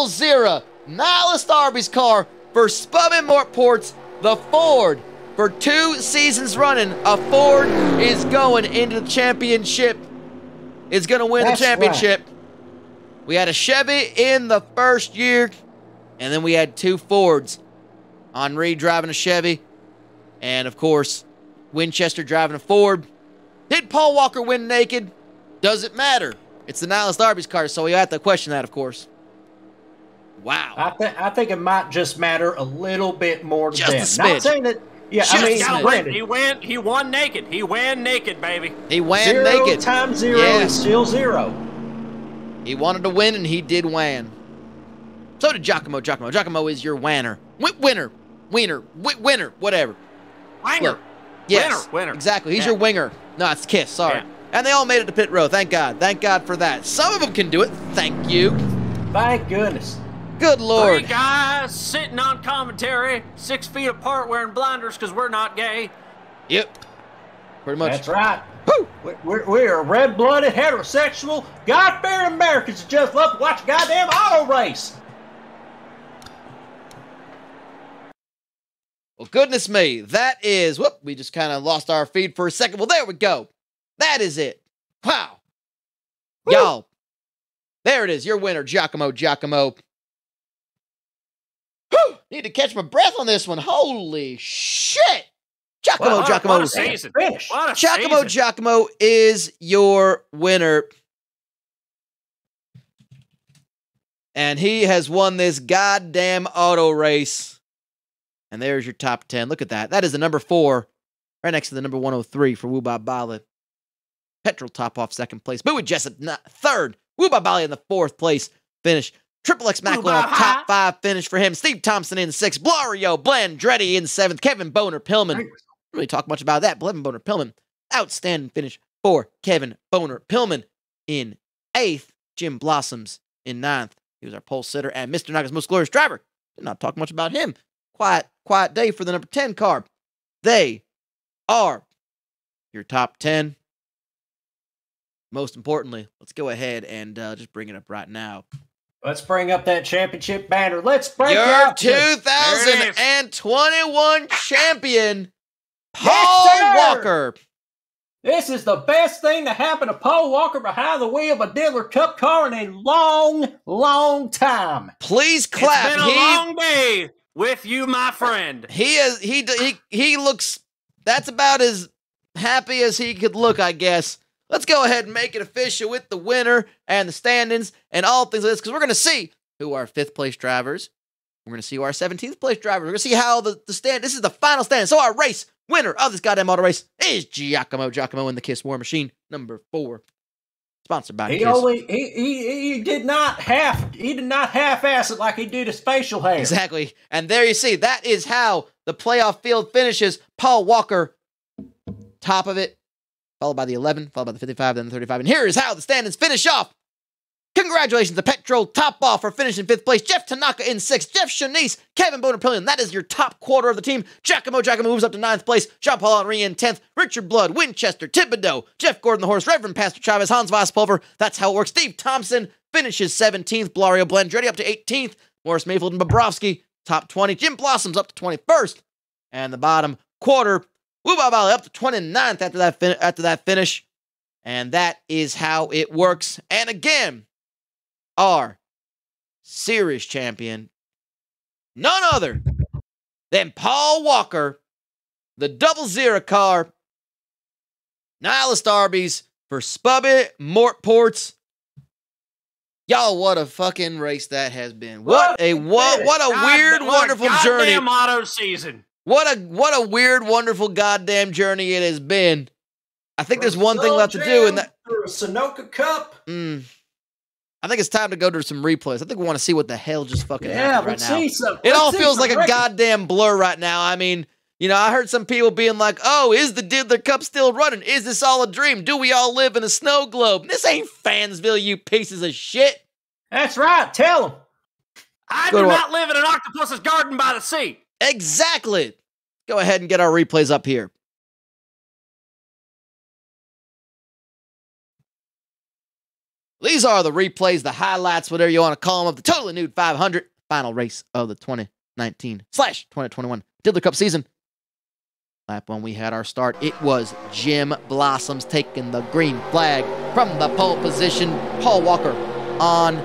00 Nihilist Arby's car for Spub Mort Ports, the Ford. For 2 seasons running, a Ford is going into the championship. Is going to win the championship. Right. We had a Chevy in the first year, and then we had 2 Fords. Henri driving a Chevy, and of course, Winchester driving a Ford. Did Paul Walker win naked? Does it matter? It's the Nihilist Arby's car, so we have to question that, of course. Wow. I think it might just matter a little bit more to just them. A smidge. Not saying that. Yeah, just I mean, he won naked. He won naked, baby. He won 0 naked. Times 0 is still 0. He wanted to win, and he did win. So did Giacomo. Giacomo is your winner. Winner, whatever. Winger. Yes, winner. Exactly. He's your winger. No, it's Kiss. Sorry. Yeah. And they all made it to pit row. Thank God. Thank God for that. Some of them can do it. Thank you. Thank goodness. Good Lord. 3 guys sitting on commentary, 6 feet apart wearing blinders because we're not gay. Yep. Pretty much. That's right. We're red-blooded, heterosexual, God-fearing Americans that just love to watch a goddamn auto race. Well, goodness me. That is... Whoop, we just kind of lost our feed for a second. Well, there we go. That is it. Wow. Y'all. There it is. Your winner, Giacomo. Whew, need to catch my breath on this one. Holy shit. Giacomo. What a season. What a season. Giacomo is your winner. And he has won this goddamn auto race. And there's your top 10. Look at that. That is the number 4, right next to the number 103 for Woo-Bah-Bah. Petrol top off 2nd place. Bowie Jessup 3rd. Woo-Bah-Bah in the 4th place finish. Triple X Macklin on top 5 finish for him. Steve Thompson in 6th. Blario Blandretti in 7th. Kevin Boner Pillman. Don't really talk much about that. Kevin Boner Pillman. Outstanding finish for Kevin Boner Pillman in 8th. Jim Blossoms in 9th. He was our pole sitter and Mr. Naga's most glorious driver. Did not talk much about him. Quiet day for the number 10 car. They are your top 10. Most importantly, let's go ahead and just bring it up right now. Let's bring up that championship banner. Let's break your out 2021 champion, Paul Yes, sir! Walker. This is the best thing to happen to Paul Walker behind the wheel of a Diddler Cup car in a long, long time. Please clap. It's been a long day with you, my friend. He looks, that's about as happy as he could look, I guess. Let's go ahead and make it official with the winner and the standings and all things like this, because we're going to see who our 5th place drivers. We're going to see who our 17th place drivers. We're going to see how the stand. This is the final stand. So our race winner of this goddamn auto race is Giacomo in the Kiss War Machine number 4. Sponsored by Kiss. He did not half-ass it like he did his facial hair. Exactly. And there you see, that is how the playoff field finishes. Paul Walker, top of it, followed by the 11, followed by the 55, then the 35. And here is how the standings finish off. Congratulations to Petro, top off for finishing 5th place. Jeff Tanaka in 6th. Jeff Shanice, Kevin Bonaprillion. That is your top quarter of the team. Giacomo moves up to 9th place. Jean-Paul Henry in 10th. Richard Blood, Winchester, Thibodeau, Jeff Gordon the Horse, Reverend Pastor Chavez, Hans Vosspulver. That's how it works. Steve Thompson finishes 17th. Blario Blandretti up to 18th. Morris Mayfield and Bobrovsky, top 20. Jim Blossoms up to 21st. And the bottom quarter, Wubabali up to 29th after that finish. And that is how it works. And again, our series champion, none other than Paul Walker, the 00 car, Nihilist Arby's for Spubby Mortports. Y'all, what a fucking race that has been. What a weird, wonderful journey. Goddamn auto season. What a weird, wonderful goddamn journey it has been. I think there's one thing left to do, and that through a Sunoco Cup. I think it's time to go to some replays. I think we want to see what the hell just fucking happened right now. See some. It all feels like a goddamn blur right now. I mean, you know, I heard some people being like, "Oh, is the Diddler Cup still running? Is this all a dream? Do we all live in a snow globe? This ain't Fansville, you pieces of shit." That's right. Tell them. I do not live in an octopus's garden by the sea. Exactly. Go ahead and get our replays up here. These are the replays, the highlights, whatever you want to call them, of the Totally Nude 500 final race of the 2019/2021 Diddler Cup season. Lap when we had our start, it was Jim Blossoms taking the green flag from the pole position. Paul Walker on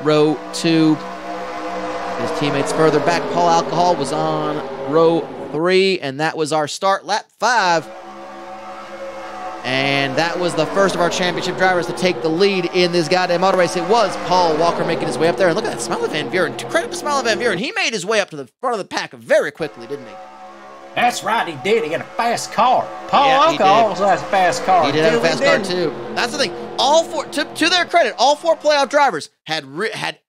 row 2. His teammates further back. Paul Alcohol was on row 3, and that was our start, lap 5. And that was the first of our championship drivers to take the lead in this goddamn auto race. It was Paul Walker making his way up there. And look at that smile of Van Buren. Credit to smile of Van Buren. He made his way up to the front of the pack very quickly, didn't he? That's right, he did. He had a fast car. Paul Alcohol also has a fast car. He did have a fast car, too. That's the thing. All four, to their credit, all 4 playoff drivers had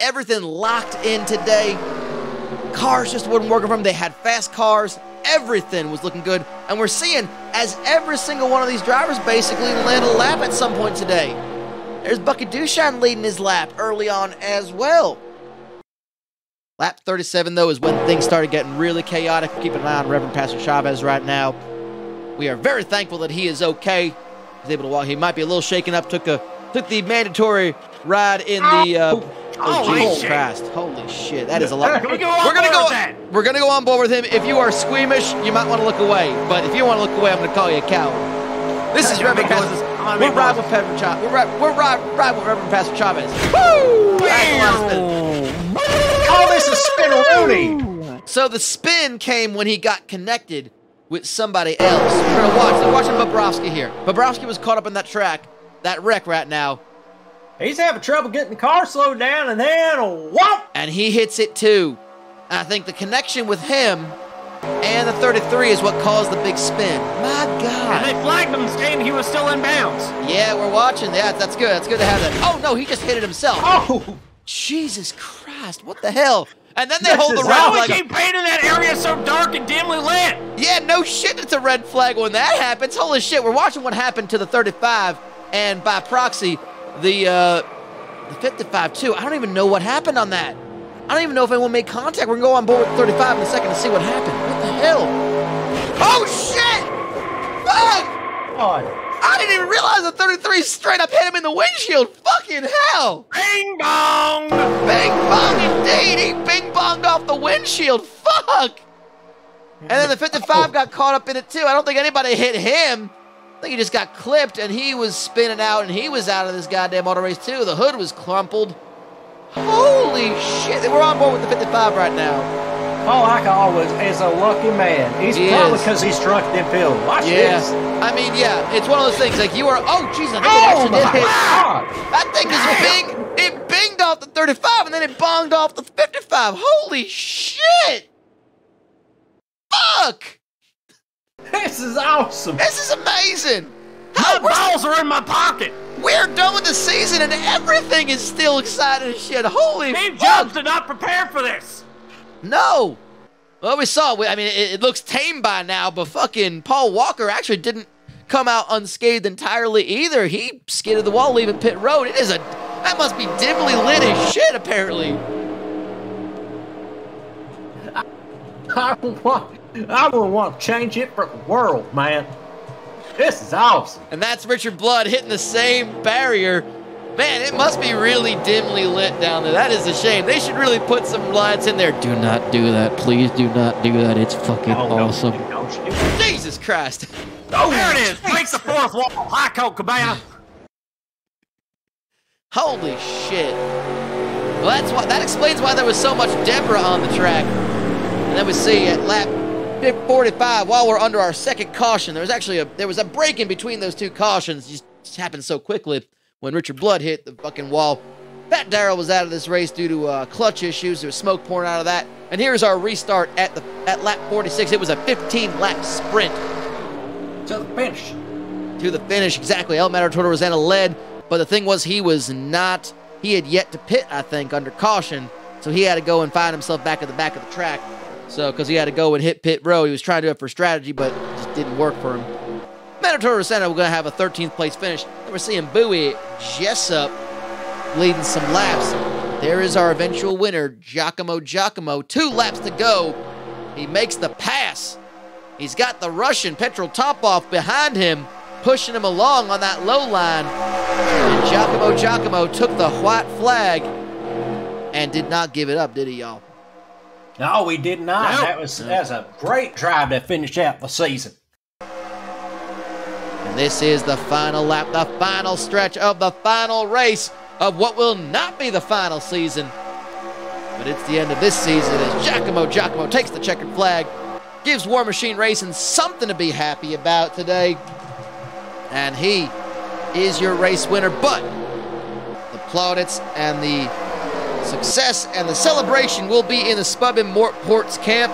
everything locked in today. Cars just wouldn't work for them. They had fast cars. Everything was looking good. And we're seeing as every single one of these drivers basically led a lap at some point today. There's Bucky Duchan leading his lap early on as well. Lap 37, though, is when things started getting really chaotic. Keep an eye on Reverend Pastor Chavez right now. We are very thankful that he is okay. He's able to walk. He might be a little shaken up. Took the mandatory ride in the... Jesus Christ. Holy shit. That is a lot. We're gonna go on board with him. If you are squeamish, you might want to look away. But if you want to look away, I'm gonna call you a coward. This is Reverend Pastor. We're riding with Reverend Chavez. We're riding with Reverend Pastor Chavez. Woo! Oh, this is spin-a-rooney. So the spin came when he got connected with somebody else. We're gonna watch. We're watching Bobrovsky here. Bobrovsky was caught up in that wreck right now. He's having trouble getting the car slowed down, and then whoop! And he hits it too. And I think the connection with him and the 33 is what caused the big spin. My God. And they flagged him saying he was still in bounds. Yeah, we're watching. Yeah, that's good. That's good to have that. Oh, no, he just hit it himself. Oh! Jesus Christ, what the hell? And then they hold the red Why flag. we keep painting that area so dark and dimly lit? Yeah, no shit, it's a red flag when that happens. Holy shit, we're watching what happened to the 35, and by proxy, the 55 too. I don't even know what happened on that. I don't even know if anyone made contact. We're gonna go on board with 35 in a second to see what happened. What the hell? Oh shit! Fuck! God. I didn't even realize the 33 straight up hit him in the windshield. Fucking hell! Bing bong! Bing bong indeed! He bing bonged off the windshield. Fuck! And then the 55 got caught up in it too. I don't think anybody hit him. I think he just got clipped, and he was spinning out, and he was out of this goddamn auto race too. The hood was crumpled. Holy shit. We're on board with the 55 right now. Paul, like always, is a lucky man. He's probably because he's drunk in them pills. Watch this. I mean, yeah, it's one of those things. Like, you are, oh, jeez, I think it actually did hit. That thing is it binged off the 35, and then it bonged off the 55. Holy shit. Fuck. This is awesome. This is amazing. My balls are in my pocket. We're done with the season, and everything is still exciting as shit. Holy Steve fuck. Jobs did not prepare for this. No. Well, we saw. I mean, it looks tame by now, but fucking Paul Walker actually didn't come out unscathed entirely either. He skidded the wall leaving pit road. That must be dimly lit as shit, apparently. I would want to change it for the world, man. This is awesome. And that's Richard Blood hitting the same barrier. Man, it must be really dimly lit down there. That is a shame. They should really put some lights in there. Do not do that. Please do not do that. It's fucking awesome. Jesus Christ. Oh, there it is. Break the fourth wall. High coat cabana. Holy shit. Well, that explains why there was so much debris on the track. And then we see at lap 45, while we're under our second caution, there was a break in between those two cautions. It just happened so quickly when Richard Blood hit the fucking wall. Pat Darrell was out of this race due to clutch issues. There was smoke pouring out of that. And here's our restart at lap 46. It was a 15-lap sprint. To the finish. To the finish, exactly. El Matador Rosanna led, but the thing was he had yet to pit, I think, under caution, so he had to go and find himself back at the back of the track. So, because he had to go and hit pit row, he was trying to do it for strategy, but it just didn't work for him. Matador Rosanna, we're going to have a 13th place finish. And we're seeing Bowie Jessup leading some laps. There is our eventual winner, Giacomo. 2 laps to go. He makes the pass. He's got the Russian Petrol Topov behind him, pushing him along on that low line. And Giacomo took the white flag and did not give it up, did he, y'all? No, we did not. Nope. That was a great drive to finish out the season. And this is the final lap, the final stretch of the final race of what will not be the final season. But it's the end of this season as Giacomo takes the checkered flag, gives War Machine Racing something to be happy about today. And he is your race winner. But the plaudits and the success and the celebration will be in the Spub and Mort Ports camp.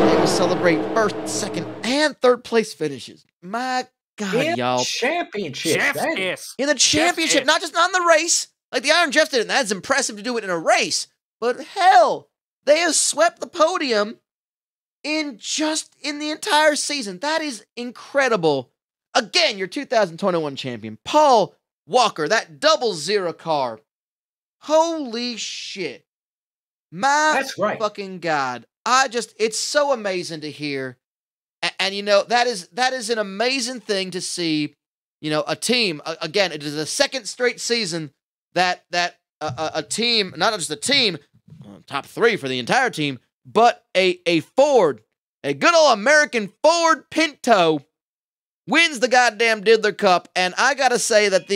They will celebrate first, second, and third place finishes. My God, y'all. Championship. Yes. In the championship, not just on the race. Like the Iron Jeff did it, and that's impressive to do it in a race. But hell, they have swept the podium in the entire season. That is incredible. Again, your 2021 champion, Paul Walker, that 00 car. Holy shit. That's right. Fucking God. It's so amazing to hear. And you know, that is an amazing thing to see, you know, a team, again, it is the second straight season that a team, not just a team, top 3 for the entire team, but a Ford, a good old American Ford Pinto wins the goddamn Diddler Cup. And I gotta say that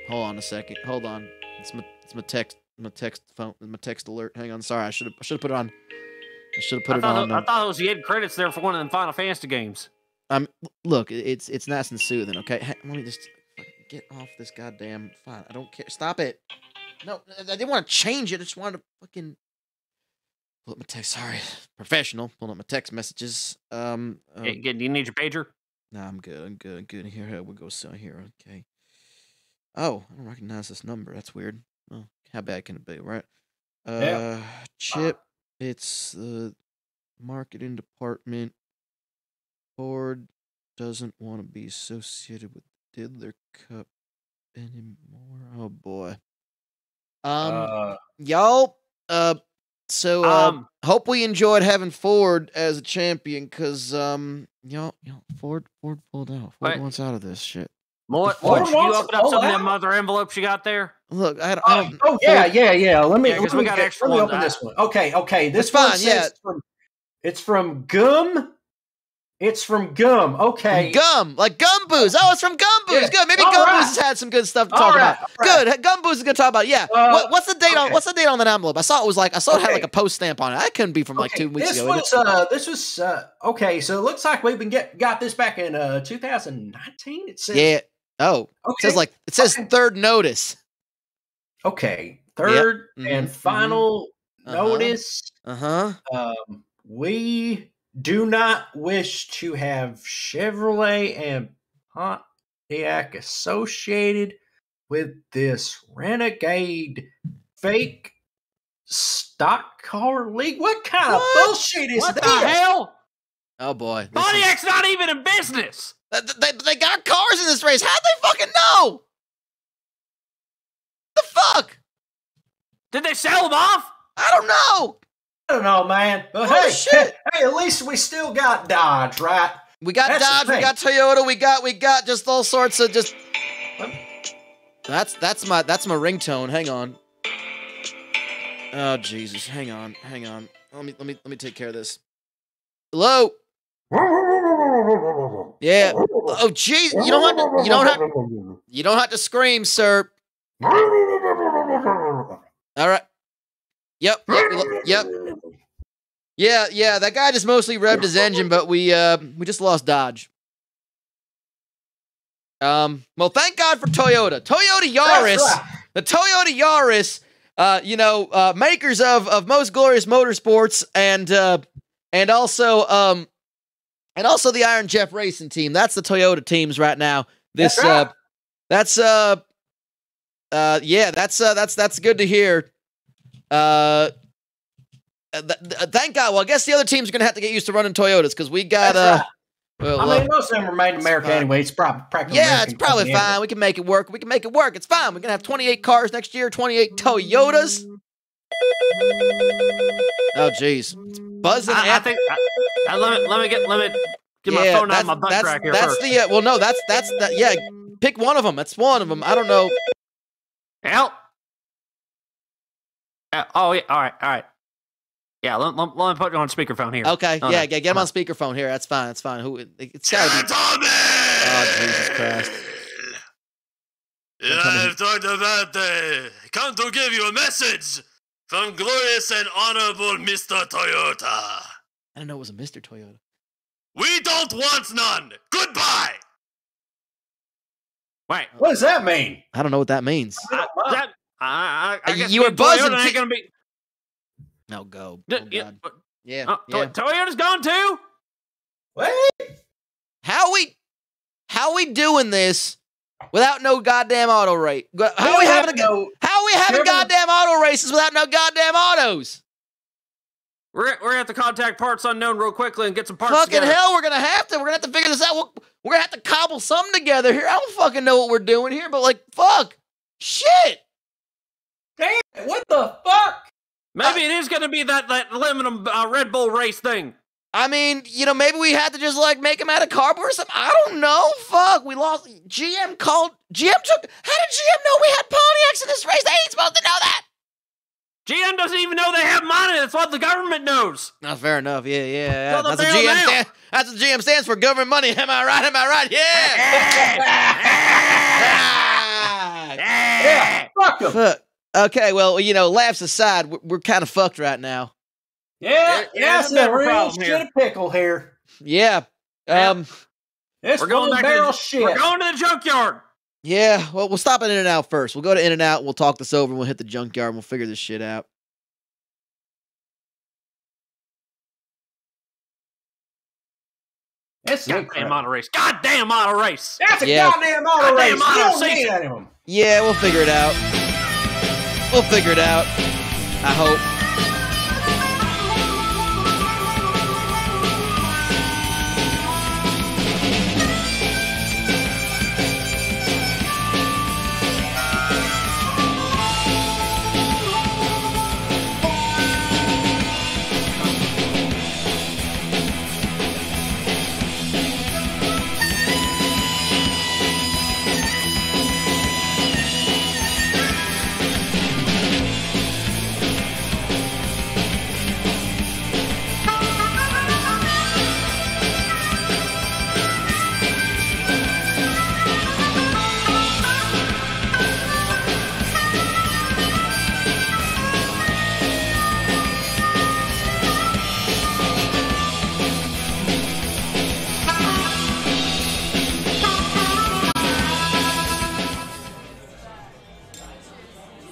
hold on a second. Hold on. It's my text alert. Hang on. Sorry, I should have put it on. I should have put it on. I thought it was you had credits there for one of them Final Fantasy games. Look, it's nice and soothing. Okay, let me just get off this goddamn file. I don't care. Stop it. No, I didn't want to change it. I just wanted to fucking pull up my text. Sorry, professional. Pull up my text messages. Do you need your pager? No, I'm good. I'm good. Here we go. So here, okay. Oh, I don't recognize this number. That's weird. Oh, how bad can it be, right? Yeah. Chip. It's the marketing department. Ford doesn't want to be associated with Diddler Cup anymore. Oh boy. Y'all. Hope we enjoyed having Ford as a champion, cause y'all, Ford pulled out. Ford wants out of this shit. What? Ford Did you wants open to up pull some of out? them other envelopes you got there? Look, I don't. Oh yeah. Let me 'cause we got extra let me ones. open this one. Okay. This It's one fine, says it's from Gum. It's from Gum. Okay. Gum, like Gum Booze. Oh, it's from Gum Booze. Yeah. Good. Maybe All Gum right. Booze has had some good stuff to All talk right, about. all right. Good. Gum Booze is gonna talk about. Yeah. What's the date on? What's the date on that envelope? I saw it had like a post stamp on it. That couldn't be from like 2 weeks ago. This was okay. So it looks like we've been got this back in 2019. It says Yeah. Oh. Okay. It says third notice. Okay, third Yep. and final notice. Uh-huh. We do not wish to have Chevrolet and Pontiac associated with this renegade fake stock car league. What kind of bullshit is What this? the hell? Oh boy. Pontiac's not even in business. They got cars in this race. How'd they fucking know? The fuck? Did they sell them off? I don't know. I don't know, man. But Oh, hey, shit. hey, at least we still got Dodge, right? We got That's the Dodge, we thing. got Toyota, we got just all sorts of just. That's my ringtone. Hang on. Oh Jesus, hang on. Let me take care of this. Hello. Yeah. Oh geez, you don't have to scream, sir. All right. Yep. Yeah, that guy just mostly revved his engine, but we just lost Dodge. Well, thank God for Toyota. Toyota Yaris. That's right. The Toyota Yaris, makers of Most Glorious Motorsports and also the Iron Jeff Racing team. That's the Toyota teams right now. That's good to hear. Thank God. Well, I guess the other teams are going to have to get used to running Toyotas because we got. That's right. Well, I mean, most of them are made in America anyway. It's practically yeah, American it's probably company fine. anyway. We can make it work. It's fine. We're going to have 28 cars next year, 28 Toyotas. Oh, jeez. It's buzzing. I think. Let me get my phone out of my butt crack here that's first. Yeah, pick one of them. That's one of them. I don't know. Help. Oh yeah. All right. Yeah, let me put you on speakerphone here. Okay, Oh, yeah, no. get him on speakerphone here. That's fine. It's gotta be. Oh, Jesus Christ. I've talked about come to give you a message from glorious and honorable Mr. Toyota. I didn't know it was a Mr. Toyota. We don't want none. Goodbye. Wait. What does that mean? I don't know what that means. I guess You were buzzing. Toyota ain't gonna be. No, go. Oh, God. Yeah. Toyota's gone too. What? How we doing this without no goddamn auto rate? How are we having goddamn auto races without no goddamn autos? We're gonna have to contact Parts Unknown real quickly and get some parts Fucking together. hell, we're gonna have to figure this out. We're gonna have to cobble something together here. I don't fucking know what we're doing here, but like, fuck, shit. Damn, what the fuck? Maybe it is gonna be that aluminum Red Bull race thing. I mean, maybe we had to just like make them out of cardboard or something. I don't know. Fuck, we lost. GM took. How did GM know we had Pontiacs in this race? They ain't supposed to know that. GM doesn't even know they have money. That's what the government knows. No, fair enough. Yeah. So That's what GM stands for. Government money. Am I right? Yeah. Yeah, fuck them. Fuck. Okay, well, laughs aside, we're kind of fucked right now. Yeah, There's it's a bit a of a real problem shit here. of pickle here. Yeah. It's We're going back barrel to shit. We're going to the junkyard. Yeah, well, we'll stop at In-N-Out first. We'll go to In-N-Out, we'll talk this over, and we'll hit the junkyard, and we'll figure this shit out. It's Goddamn auto race. Goddamn auto race. That's a Yeah. goddamn auto race. Goddamn auto You don't race. need any of them. Yeah, we'll figure it out. I hope.